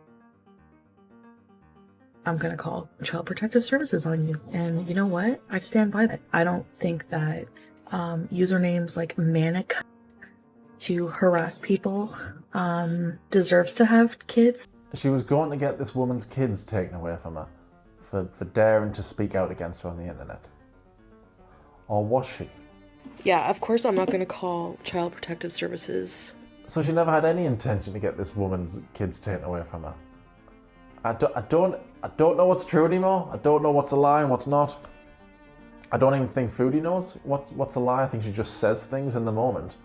I'm gonna call Child Protective Services on you. And you know what? I stand by that. I don't think that usernames like manic to harass people deserves to have kids. She was going to get this woman's kids taken away from her for daring to speak out against her on the internet. Or was she? Yeah, of course I'm not going to call Child Protective Services. So she never had any intention to get this woman's kids taken away from her. I don't know what's true anymore. I don't know what's a lie and what's not. I don't even think Foodie knows what's a lie. I think she just says things in the moment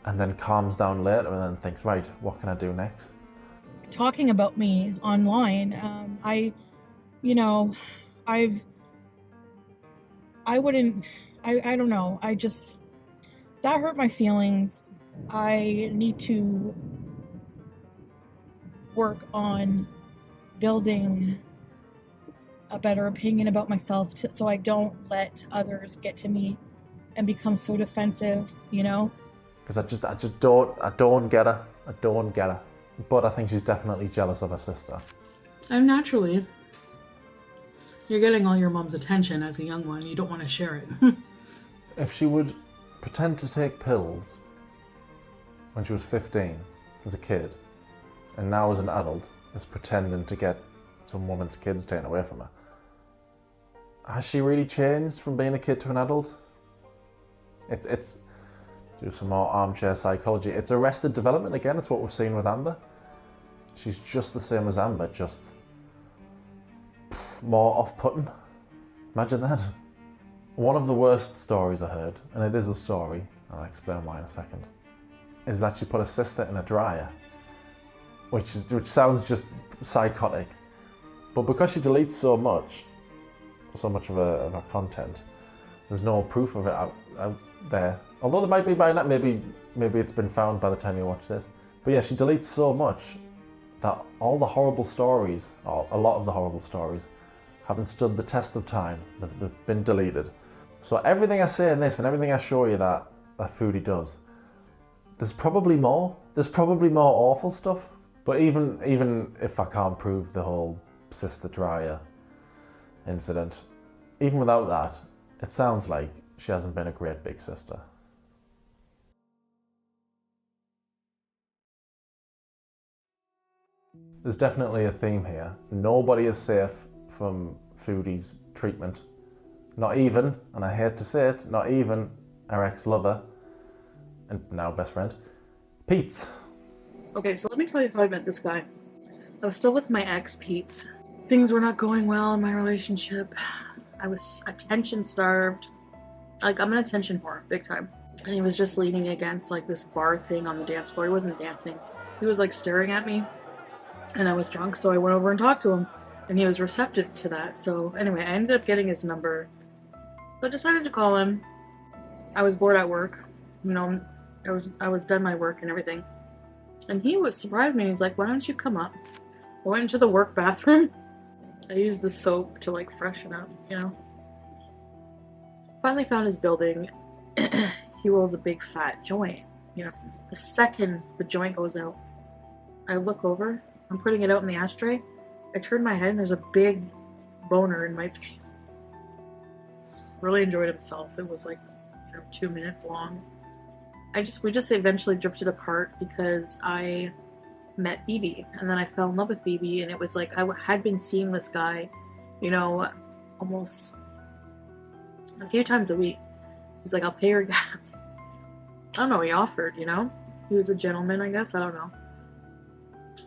and then calms down later and then thinks, right, what can I do next? Talking about me online, I don't know. That hurt my feelings. I need to work on building a better opinion about myself so I don't let others get to me and become so defensive, you know? Because I don't get her. I don't get her. But I think she's definitely jealous of her sister. And naturally, you're getting all your mom's attention as a young one. You don't want to share it. If she would pretend to take pills when she was 15 as a kid, and now as an adult is pretending to get some woman's kids taken away from her, has she really changed from being a kid to an adult? It's do some more armchair psychology. It's arrested development again. It's what we've seen with Amber. She's just the same as Amber, just more off-putting. Imagine that. One of the worst stories I heard, and it is a story, and I'll explain why in a second, is that she put her sister in a dryer, which sounds just psychotic. But because she deletes so much of her content, there's no proof of it out there. Although there might be by now, maybe it's been found by the time you watch this. But yeah, she deletes so much that all the horrible stories, or a lot of the horrible stories, haven't stood the test of time. They've been deleted. So everything I say in this and everything I show you that Foodie does, there's probably more. There's probably more awful stuff. But even if I can't prove the whole sister dryer incident, even without that, it sounds like she hasn't been a great big sister. There's definitely a theme here. Nobody is safe from Foodie's treatment. Not even, and I hate to say it, not even our ex-lover, and now best friend, Pete. Okay, so let me tell you how I met this guy. I was still with my ex, Pete. Things were not going well in my relationship. I was attention-starved. Like, I'm an attention whore, big time. And he was just leaning against, like, this bar thing on the dance floor. He wasn't dancing. He was, like, staring at me. And I was drunk, so I went over and talked to him. And he was receptive to that. So, anyway, I ended up getting his number. So I decided to call him. I was bored at work. You know, I was done my work and everything. And he was surprised me. He's like, why don't you come up? I went into the work bathroom. I used the soap to, like, freshen up, you know. Finally found his building. He rolls a big fat joint. You know, the second the joint goes out, I look over. I'm putting it out in the ashtray. I turn my head and there's a big boner in my face. Really enjoyed himself. It was like, 2 minutes long. We just eventually drifted apart because I met BB, and then I fell in love with BB, and it was like I had been seeing this guy, almost a few times a week. He's like, I'll pay your gas. I don't know, he offered, He was a gentleman, I guess, I don't know.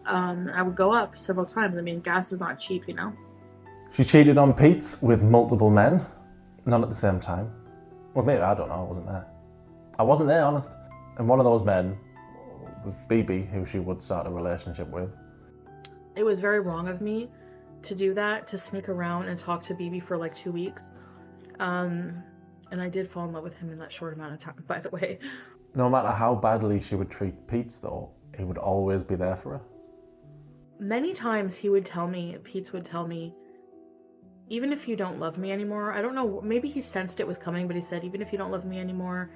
I would go up several times. I mean, gas is not cheap, She cheated on Pete with multiple men, not at the same time. Well, maybe, I don't know, I wasn't there. I wasn't there, honest. And one of those men was BB, who she would start a relationship with. It was very wrong of me to do that, to sneak around and talk to BB for like 2 weeks. And I did fall in love with him in that short amount of time, by the way. No matter how badly she would treat Pete, though, he would always be there for her. Many times Pete would tell me, even if you don't love me anymore, I don't know, maybe he sensed it was coming, but he said, even if you don't love me anymore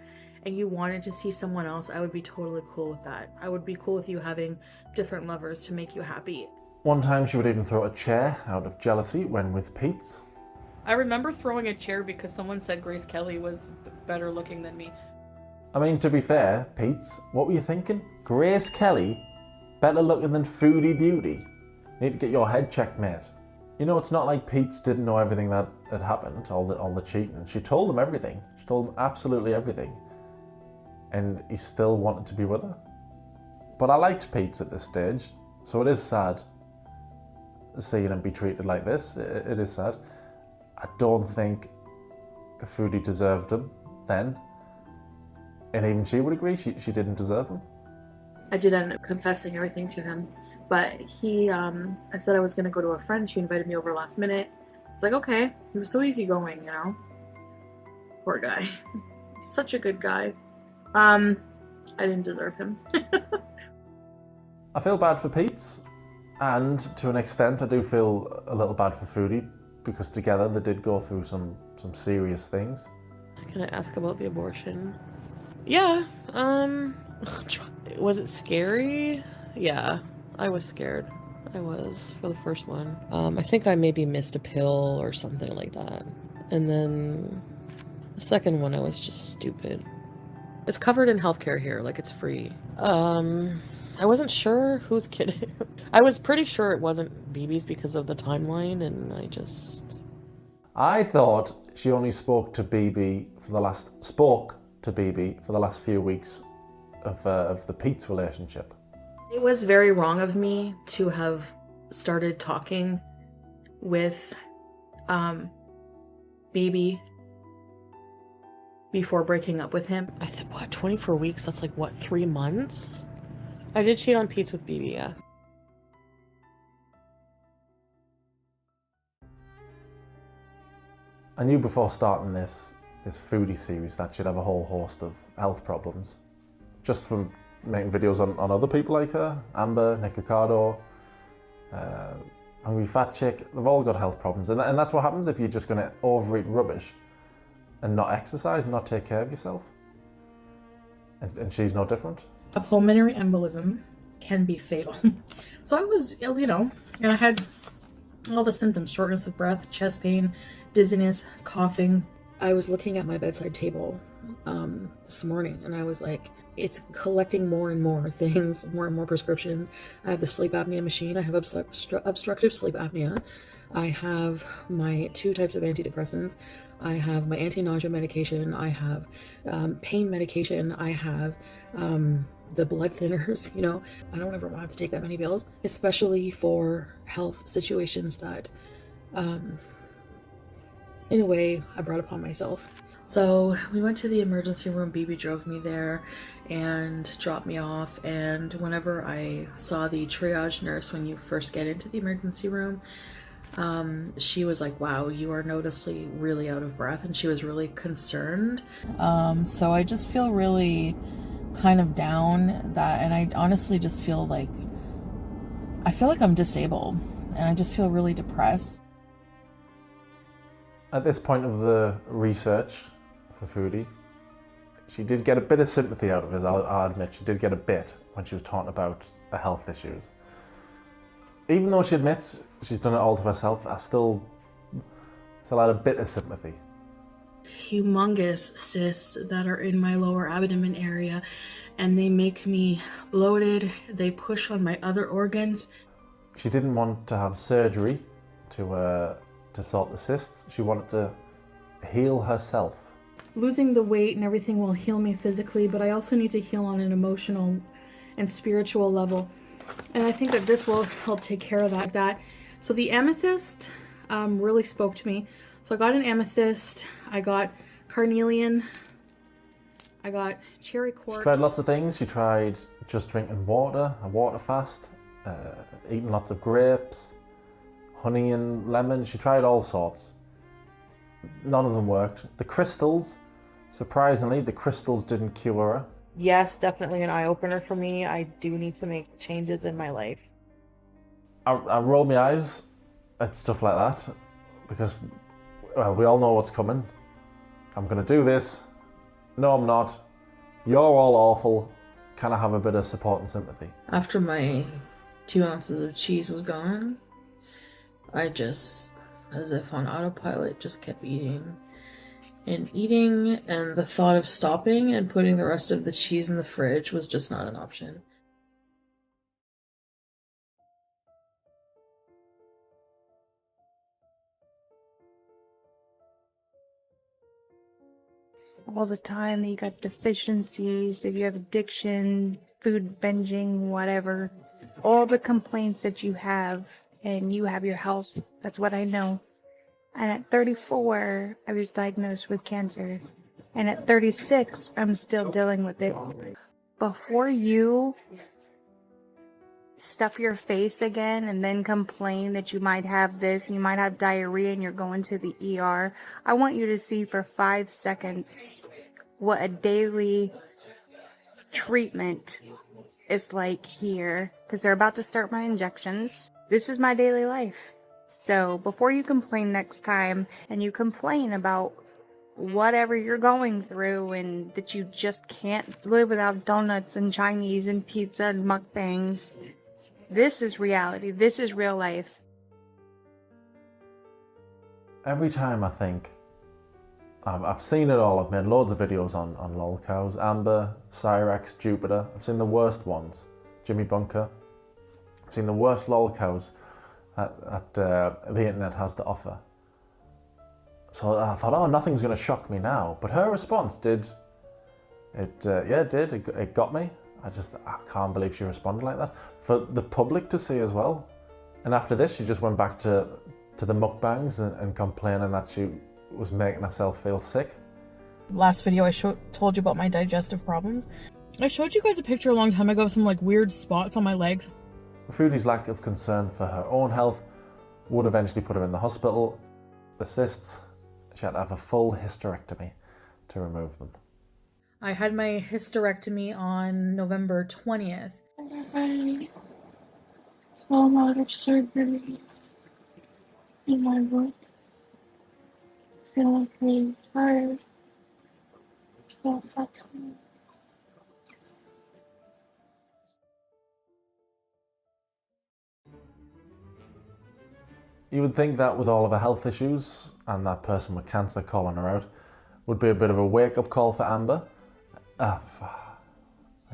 and you wanted to see someone else, I would be totally cool with that. I would be cool with you having different lovers to make you happy. One time she would even throw a chair out of jealousy when with Pete. I remember throwing a chair because someone said Grace Kelly was better looking than me. I mean, to be fair, Pete, what were you thinking? Grace Kelly? Better looking than Foodie Beauty? Need to get your head checked, mate. You know, it's not like Pete didn't know everything that had happened, all the cheating. She told him everything. She told him absolutely everything. And he still wanted to be with her. But I liked Pete at this stage, so it is sad seeing him be treated like this. It is sad. I don't think Foodie deserved him then. And even she would agree, she didn't deserve him. I did end up confessing everything to him. But I said I was going to go to a friend. She invited me over last minute. It's like, okay. He was so easygoing, you know. Poor guy. Such a good guy. I didn't deserve him. I feel bad for Pete. And to an extent, I do feel a little bad for Foodie. Because together they did go through some serious things. Can I ask about the abortion? Yeah. Was it scary? Yeah. I was scared. I was for the first one. I think I maybe missed a pill or something like that. And then the second one, I was just stupid. It's covered in healthcare here, like it's free. I wasn't sure whose kid. I was pretty sure it wasn't BB's because of the timeline, and I thought she only spoke to BB for the last few weeks of the Pete's relationship. It was very wrong of me to have started talking with BB before breaking up with him. I thought, what, 24 weeks? That's like, what, 3 months? I did cheat on Pete's with BB, yeah. I knew before starting this Foodie series that she'd have a whole host of health problems. Just from making videos on other people like her, Amber, Nick Ricardo, Hungry Fat Chick, they've all got health problems. And that's what happens if you're just going to overeat rubbish and not exercise and not take care of yourself. And she's no different. A pulmonary embolism can be fatal. So I was ill, you know, and I had all the symptoms: shortness of breath, chest pain, dizziness, coughing. I was looking at my bedside table this morning, and I was like, it's collecting more and more things, more and more prescriptions. I have the sleep apnea machine. I have obstructive sleep apnea. I have my 2 types of antidepressants. I have my anti-nausea medication. I have pain medication. I have the blood thinners. You know, I don't ever want to have to take that many pills, especially for health situations that in a way I brought upon myself. So we went to the emergency room. BB drove me there and dropped me off. And whenever I saw the triage nurse, when you first get into the emergency room, she was like, wow, you are noticeably really out of breath. And she was really concerned. So I just feel really kind of down and I honestly just feel like I'm disabled, and I just feel really depressed. At this point of the research for Foodie, she did get a bit of sympathy out of us, I'll admit. She did get a bit when she was talking about the health issues. Even though she admits she's done it all to herself, I still had a bit of sympathy. Humongous cysts that are in my lower abdomen area, and they make me bloated. They push on my other organs. She didn't want to have surgery to sort the cysts. She wanted to heal herself. Losing the weight and everything will heal me physically, but I also need to heal on an emotional and spiritual level. And I think that this will help take care of that. So the amethyst really spoke to me. So I got an amethyst, I got carnelian, I got cherry She quartz. tried lots of things. She tried just drinking water, a water fast, eating lots of grapes, honey and lemon. She tried all sorts. None of them worked. The crystals, surprisingly, the crystals didn't cure her. Yes, definitely an eye-opener for me. I do need to make changes in my life. I roll my eyes at stuff like that because, well, we all know what's coming. I'm going to do this. No, I'm not. You're all awful. Can I have a bit of support and sympathy? After my 2 ounces of cheese was gone, I just, as if on autopilot, just kept eating and eating, and the thought of stopping and putting the rest of the cheese in the fridge was just not an option. All the time that you got deficiencies, if you have addiction, food binging, whatever, all the complaints that you have, and you have your health. That's what I know. And at 34, I was diagnosed with cancer. And at 36, I'm still dealing with it. Before you stuff your face again and then complain that you might have this, you might have diarrhea and you're going to the ER, I want you to see for 5 seconds what a daily treatment is like here, because they're about to start my injections. This is my daily life. So before you complain next time, and you complain about whatever you're going through and that you just can't live without donuts and Chinese and pizza and mukbangs, this is reality. This is real life. Every time I think, I've seen it all. I've made loads of videos on lol cows, Amber, Cyrex, Jupiter. I've seen the worst ones, Jimmy Bunker. I've seen the worst lol cows that the internet has to offer. So I thought, oh, nothing's going to shock me now. But her response did. It got me. I can't believe she responded like that. For the public to see as well. And after this, she just went back to the mukbangs and complaining that she was making herself feel sick. Last video I told you about my digestive problems. I showed you guys a picture a long time ago of some like weird spots on my legs. Foodie's lack of concern for her own health would eventually put her in the hospital. The cysts, she had to have a full hysterectomy to remove them. I had my hysterectomy on November 20th. I saw a lot of surgery in my work. I feel like really tired. So that's me. You would think that with all of her health issues and that person with cancer calling her out would be a bit of a wake-up call for Amber. I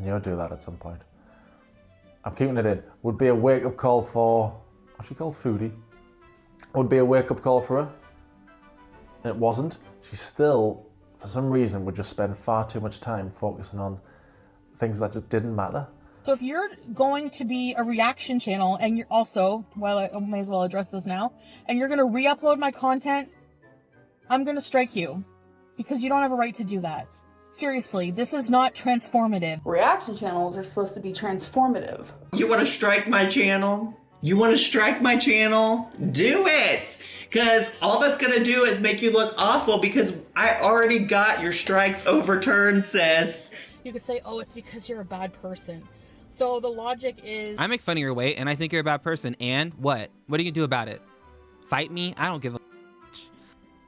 knew I'd do that at some point. I'm keeping it in. Would be a wake-up call for, what's she called? Foodie. Would be a wake-up call for her. It wasn't. She still, for some reason, would just spend far too much time focusing on things that just didn't matter. So if you're going to be a reaction channel and you're also, well, I may as well address this now, and you're going to re-upload my content, I'm going to strike you because you don't have a right to do that. Seriously, this is not transformative. Reaction channels are supposed to be transformative. You want to strike my channel? You want to strike my channel? Do it! Because all that's going to do is make you look awful because I already got your strikes overturned, sis. You could say, oh, it's because you're a bad person. So the logic is... I make fun of your weight and I think you're a bad person. And what? What are you going to do about it? Fight me? I don't give a...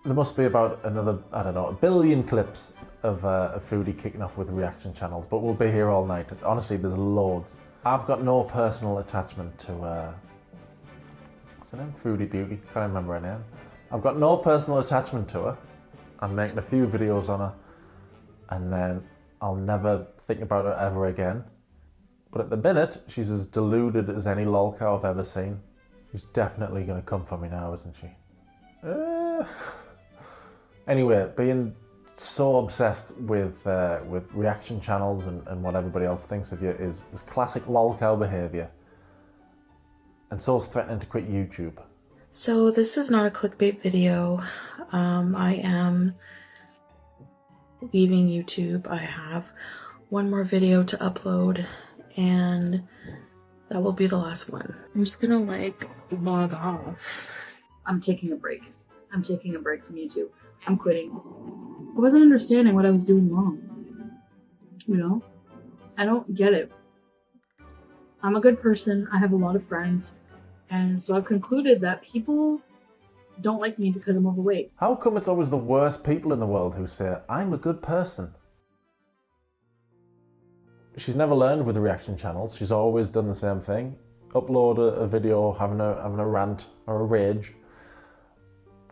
There must be about another, I don't know, 1 billion clips of a Foodie kicking off with reaction channels, but we'll be here all night. Honestly, there's loads. I've got no personal attachment to, what's her name? Foodie Beauty, can't remember her name. I've got no personal attachment to her. I'm making a few videos on her, and then I'll never think about her ever again. But at the minute, she's as deluded as any lol cow I've ever seen. She's definitely going to come for me now, isn't she? Anyway, being so obsessed with reaction channels and what everybody else thinks of you is classic lol cow behaviour. And so is threatening to quit YouTube. So this is not a clickbait video. I am leaving YouTube. I have one more video to upload, and that will be the last one. I'm just gonna like log off. I'm taking a break. I'm taking a break from YouTube. I'm quitting. I wasn't understanding what I was doing wrong. You know? I don't get it. I'm a good person. I have a lot of friends. And so I've concluded that people don't like me because I'm overweight. How come it's always the worst people in the world who say, I'm a good person? She's never learned with the reaction channels. She's always done the same thing. Upload a video having a rant or a rage.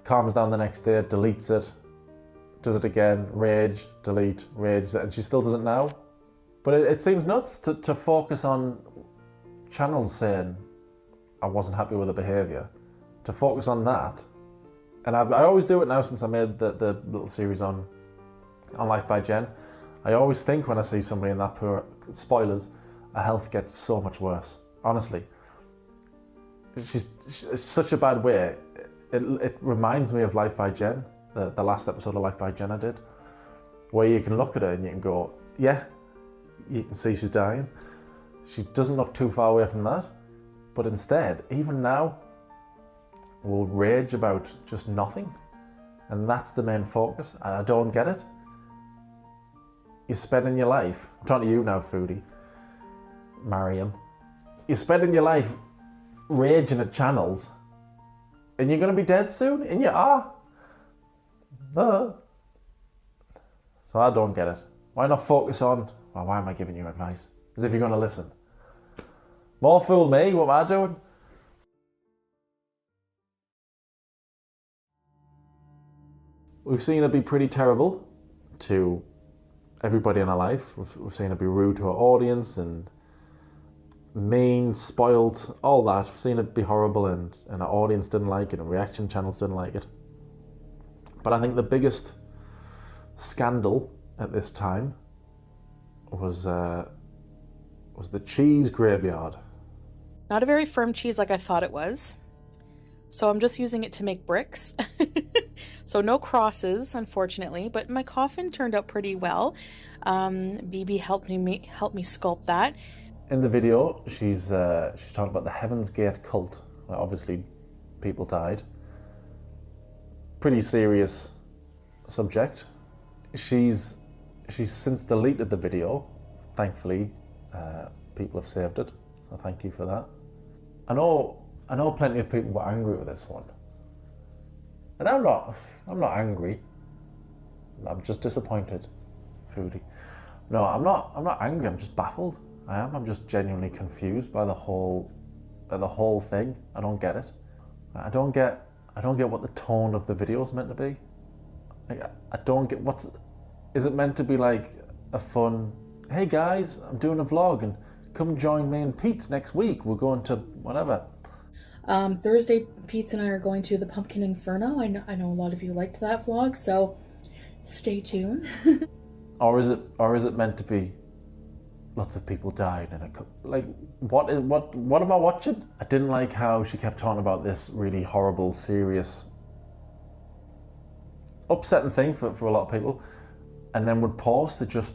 Calms down the next day, deletes it. Does it again, rage, delete, rage. And she still does it now. But it seems nuts to focus on channels saying, I wasn't happy with the behaviour. To focus on that. And I always do it now since I made the little series on Life by Jen. I always think when I see somebody in that poor, spoilers, her health gets so much worse. Honestly. She's such a bad way. It reminds me of Life by Jen, the last episode of Life by Jen I did, where you can look at her and you can go, yeah, you can see she's dying. She doesn't look too far away from that. But instead, even now, we'll rage about just nothing. And that's the main focus. And I don't get it. You're spending your life, I'm talking to you now, Foodie, Mariam. You're spending your life raging at channels, and you're going to be dead soon, and you are. So I don't get it. Why not focus on, well, why am I giving you advice? As if you're going to listen. More fool me, what am I doing? We've seen her be pretty terrible to everybody in her life. We've seen her be rude to her audience and mean, spoiled, all that. We've seen it be horrible and her audience didn't like it and reaction channels didn't like it. But I think the biggest scandal at this time was the cheese graveyard. Not a very firm cheese like I thought it was. So I'm just using it to make bricks. So no crosses, unfortunately, but my coffin turned out pretty well. BB helped me sculpt that. In the video, she's talking about the Heaven's Gate cult, where obviously people died. Pretty serious subject. She's since deleted the video. Thankfully, people have saved it. So thank you for that. I know plenty of people were angry with this one. And I'm not angry. I'm just disappointed, Foodie. No, I'm not angry, I'm just baffled. I'm just genuinely confused by the whole thing. I don't get it. I don't get what the tone of the video is meant to be. Like, I don't get is it meant to be like a fun, hey guys, I'm doing a vlog and come join me and Pete's next week. We're going to whatever. Thursday, Pete and I are going to the Pumpkin Inferno. I know a lot of you liked that vlog, so stay tuned. Or is it meant to be lots of people died and what am I watching? I didn't like how she kept talking about this really horrible, serious, upsetting thing for a lot of people, and then would pause to just.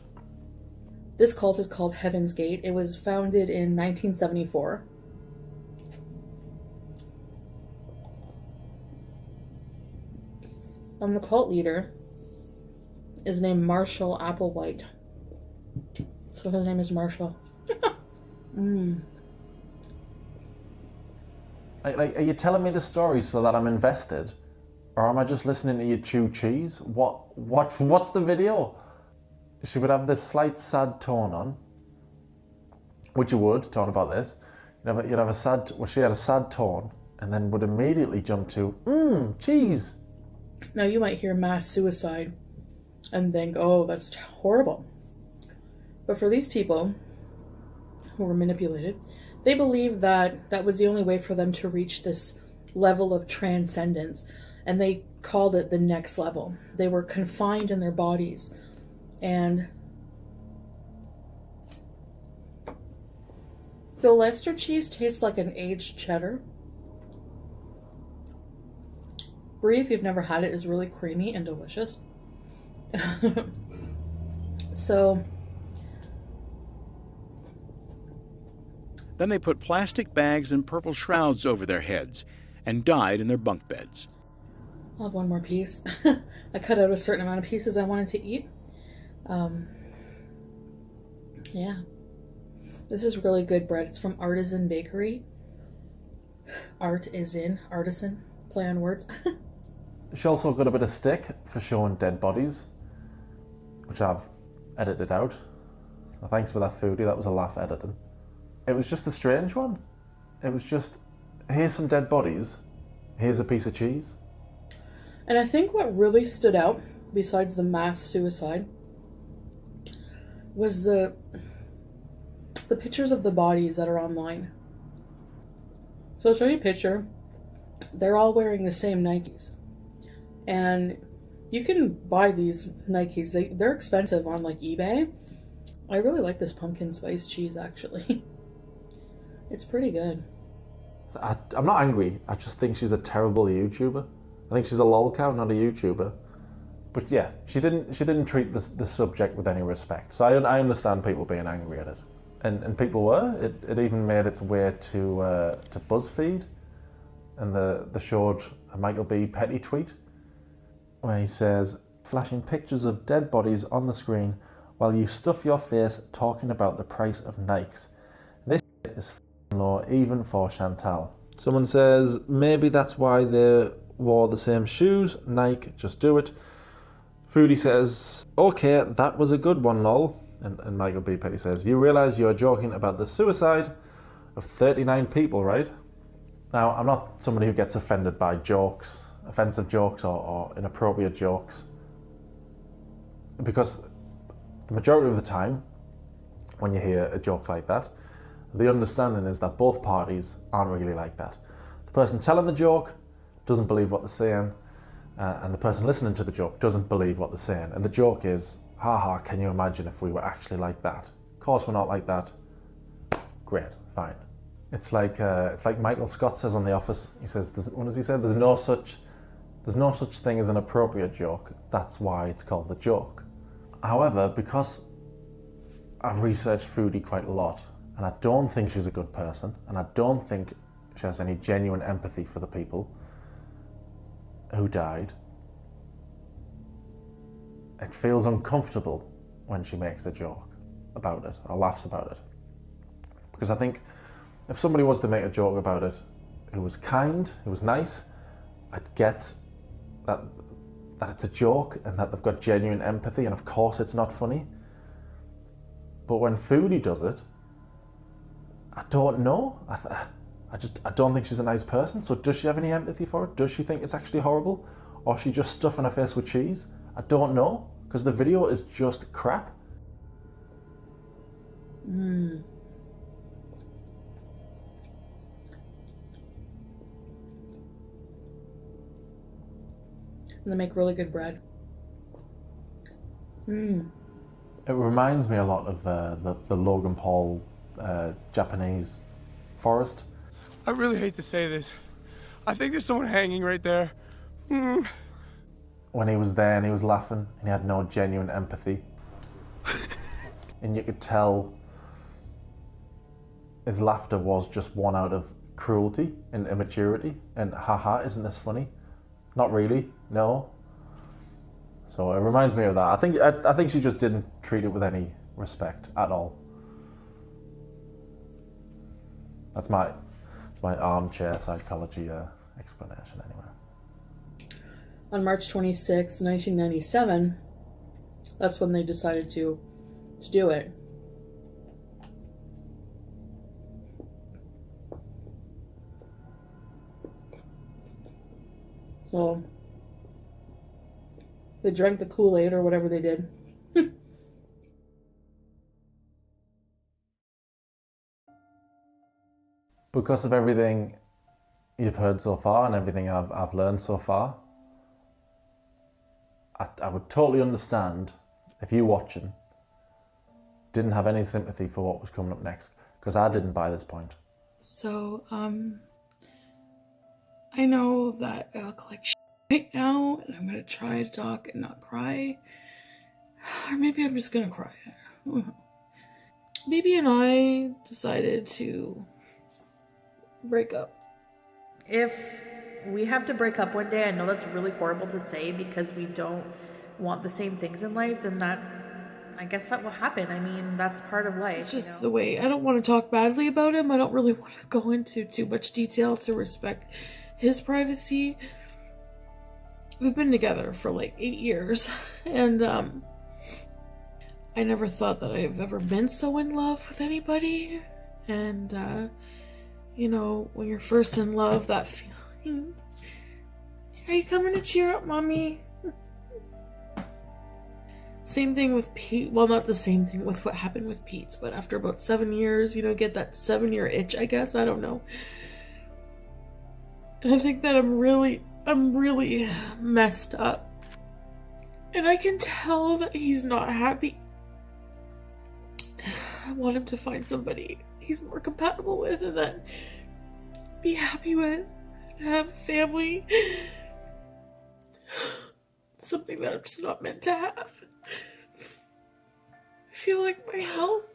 This cult is called Heaven's Gate. It was founded in 1974. The cult leader is named Marshall Applewhite. So his name is Marshall. Like, are you telling me the story so that I'm invested? Or am I just listening to you chew cheese? What's the video? She would have this slight sad tone on, which you would, talking about this. You'd have a sad, well, she had a sad tone, and then would immediately jump to, cheese. Now you might hear mass suicide and think, oh, that's horrible. But for these people who were manipulated, they believed that that was the only way for them to reach this level of transcendence. And they called it the next level. They were confined in their bodies. And the Leicester cheese tastes like an aged cheddar. Brie, if you've never had it, is really creamy and delicious. So Then they put plastic bags and purple shrouds over their heads and died in their bunk beds. I'll have one more piece. I cut out a certain amount of pieces I wanted to eat. Yeah. This is really good bread. It's from Artisan Bakery. Art is in. Artisan. Play on words. She also got a bit of stick for showing dead bodies, which I've edited out. So thanks for that, Foodie. That was a laugh editing. It was just a strange one. It was just, here's some dead bodies. Here's a piece of cheese. And I think what really stood out, besides the mass suicide, was the pictures of the bodies that are online. So I'll show you a picture. They're all wearing the same Nikes. And you can buy these Nikes. They're expensive on like eBay. I really like this pumpkin spice cheese actually. It's pretty good. I'm not angry. I just think she's a terrible YouTuber. I think she's a lolcow, not a YouTuber. But yeah, she didn't treat the subject with any respect. So I understand people being angry at it. And people were. It even made its way to BuzzFeed, and they showed a Michael B. Petty tweet where he says, flashing pictures of dead bodies on the screen while you stuff your face talking about the price of Nikes. This is f***ing low even for Chantal. Someone says, maybe that's why they wore the same shoes. Nike, just do it. Foodie says, okay, that was a good one, lol. And Michael B. Petty says, you realise you're joking about the suicide of 39 people, right? Now, I'm not somebody who gets offended by jokes, offensive jokes or inappropriate jokes. Because the majority of the time, when you hear a joke like that, the understanding is that both parties aren't really like that. The person telling the joke doesn't believe what they're saying, and the person listening to the joke doesn't believe what they're saying. And the joke is, haha, can you imagine if we were actually like that? Of course we're not like that. Great, fine. It's like Michael Scott says on The Office. He says, what does he say? There's no such thing as an appropriate joke. That's why it's called a joke. However, because I've researched Foodie quite a lot, and I don't think she's a good person, and I don't think she has any genuine empathy for the people who died, it feels uncomfortable when she makes a joke about it or laughs about it. Because I think if somebody was to make a joke about it who was kind, who was nice, I'd get that it's a joke and that they've got genuine empathy, and of course it's not funny. But when Foodie does it, I don't know. I don't think she's a nice person. So does she have any empathy for it? Does she think it's actually horrible? Or is she just stuffing her face with cheese? I don't know, because the video is just crap. They make really good bread. It reminds me a lot of the Logan Paul Japanese forest. I really hate to say this. I think there's someone hanging right there. When he was there and he was laughing and he had no genuine empathy. And you could tell his laughter was just one out of cruelty and immaturity and haha, isn't this funny? Not really, no. So it reminds me of that. I think she just didn't treat it with any respect at all. That's my armchair psychology explanation anyway. On March 26, 1997, that's when they decided to do it. So they drank the Kool-Aid or whatever they did. Because of everything you've heard so far and everything I've learned so far, I would totally understand if you watching didn't have any sympathy for what was coming up next, because I didn't by this point. So, I know that I look like shit right now, and I'm gonna try to talk and not cry. Or maybe I'm just gonna cry. Baby and I decided to break up. If we have to break up one day, I know that's really horrible to say because we don't want the same things in life, then I guess that will happen. I mean, that's part of life. It's just the way. I don't want to talk badly about him. I don't really want to go into too much detail to respect his privacy. We've been together for like 8 years, and I never thought that I've ever been so in love with anybody. And you know, when you're first in love, that feeling. Are you coming to cheer up, mommy? Same thing with Pete. Well, not the same thing with what happened with Pete, but after about 7 years, you know, get that 7-year itch, I guess. I don't know. And I think that I'm really messed up. And I can tell that he's not happy. I want him to find somebody he's more compatible with and then be happy with and have a family. Something that I'm just not meant to have. I feel like my health.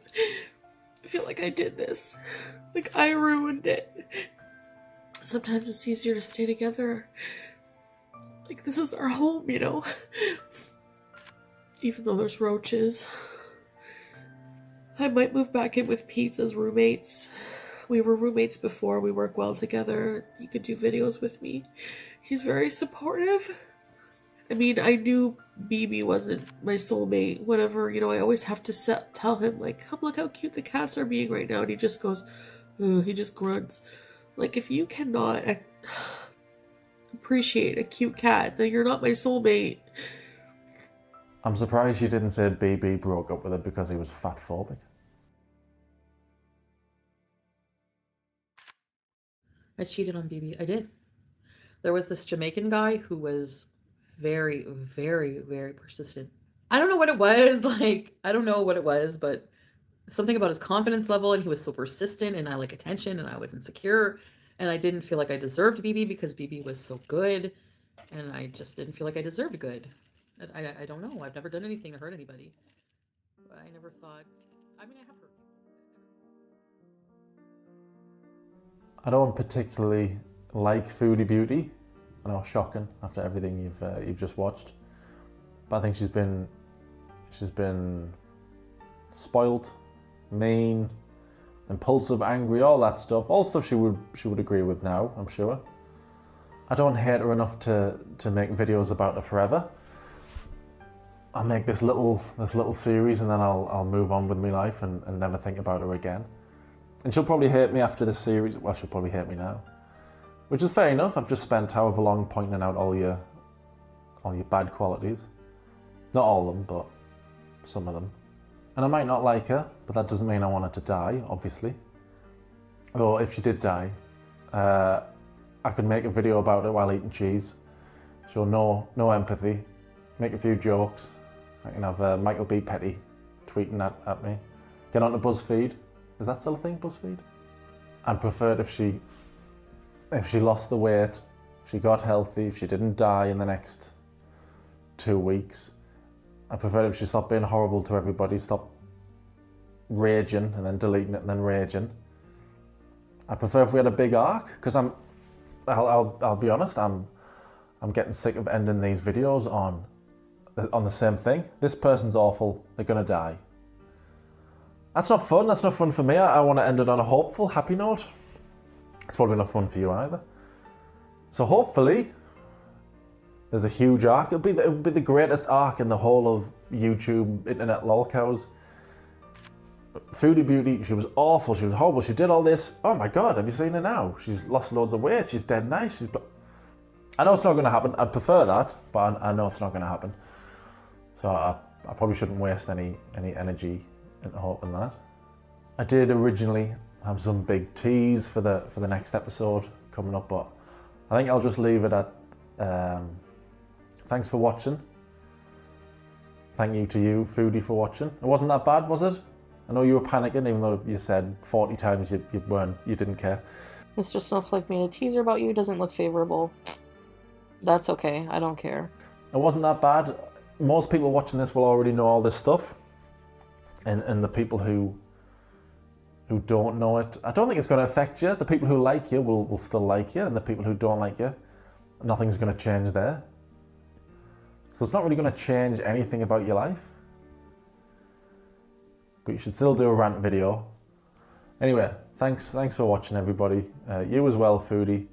I feel like I did this. Like I ruined it. Sometimes it's easier to stay together. Like this is our home, you know? Even though there's roaches. I might move back in with Pete as roommates. We were roommates before. We work well together. He could do videos with me. He's very supportive. I mean, I knew BB wasn't my soulmate, whatever. You know, I always have to tell him, like, look how cute the cats are being right now. And he just goes, ugh, he just grunts. Like, if you cannot appreciate a cute cat, then you're not my soulmate. I'm surprised you didn't say BB broke up with her because he was fatphobic. I cheated on BB. I did. There was this Jamaican guy who was very, very, very persistent. I don't know what it was. Like, I don't know what it was, but something about his confidence level, and he was so persistent, and I like attention, and I was insecure, and I didn't feel like I deserved BB because BB was so good, and I just didn't feel like I deserved good. I don't know. I've never done anything to hurt anybody. I never thought... I mean, I have hurt. I don't particularly like Foodie Beauty. I know, shocking after everything you've just watched. But I think she's been spoilt, mean, impulsive, angry, all that stuff. All stuff she would agree with now, I'm sure. I don't hate her enough to make videos about her forever. I'll make this little series and then I'll move on with my life and never think about her again. And she'll probably hate me after this series. Well, she'll probably hate me now, which is fair enough. I've just spent however long pointing out all your bad qualities. Not all of them, but some of them. And I might not like her, but that doesn't mean I want her to die, obviously. Though if she did die, I could make a video about it while eating cheese. Show no empathy, make a few jokes. I can have Michael B. Petty tweeting at me. Get onto BuzzFeed. Is that still a thing, BuzzFeed? I'd prefer it if she lost the weight, if she got healthy, if she didn't die in the next 2 weeks. I prefer it if she stopped being horrible to everybody, stopped raging and then deleting it and then raging. I prefer if we had a big arc, because I'll be honest, I'm getting sick of ending these videos on the same thing. This person's awful, they're gonna die. That's not fun. That's not fun for me. I want to end it on a hopeful, happy note. It's probably not fun for you either. So hopefully, there's a huge arc. It'll be the greatest arc in the whole of YouTube, internet lolcows. Foodie Beauty, she was awful. She was horrible. She did all this. Oh my God, have you seen her now? She's lost loads of weight. She's dead nice. I know it's not going to happen. I'd prefer that, but I know it's not going to happen. So I probably shouldn't waste any energy into hoping that. I did originally have some big tease for the next episode coming up, but I think I'll just leave it at thanks for watching. Thank you to you, Foodie, for watching. It wasn't that bad, was it? I know you were panicking, even though you said 40 times you didn't care. Mr. Snowflake made a teaser about you, doesn't look favorable. That's okay, I don't care. It wasn't that bad. most people watching this will already know all this stuff, and the people who don't know it, I don't think it's going to affect you. The people who like you will still like you, and the people who don't like you, nothing's going to change there. So it's not really going to change anything about your life. But you should still do a rant video. Anyway, thanks for watching, everybody. You as well, Foodie.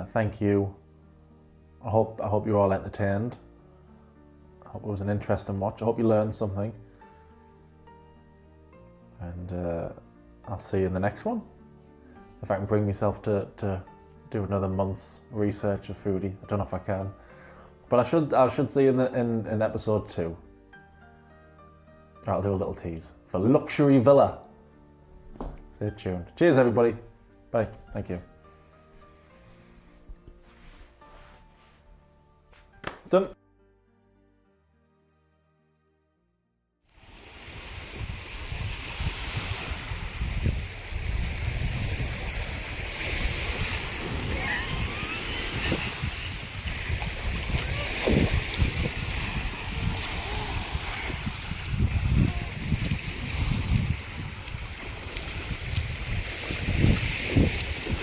Thank you. I hope you're all entertained. I hope it was an interesting watch. I hope you learned something. And I'll see you in the next one. If I can bring myself to do another month's research of Foodie. I don't know if I can. But I should see you in episode 2. I'll do a little tease for Luxury Villa. Stay tuned. Cheers, everybody. Bye. Thank you. Done.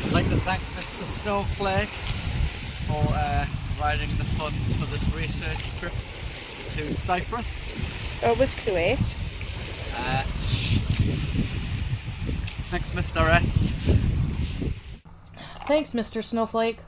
I'd like to thank Mr. Snowflake for providing the funds for this research trip to Cyprus. It was Kuwait. Thanks, Mr. S. Thanks, Mr. Snowflake.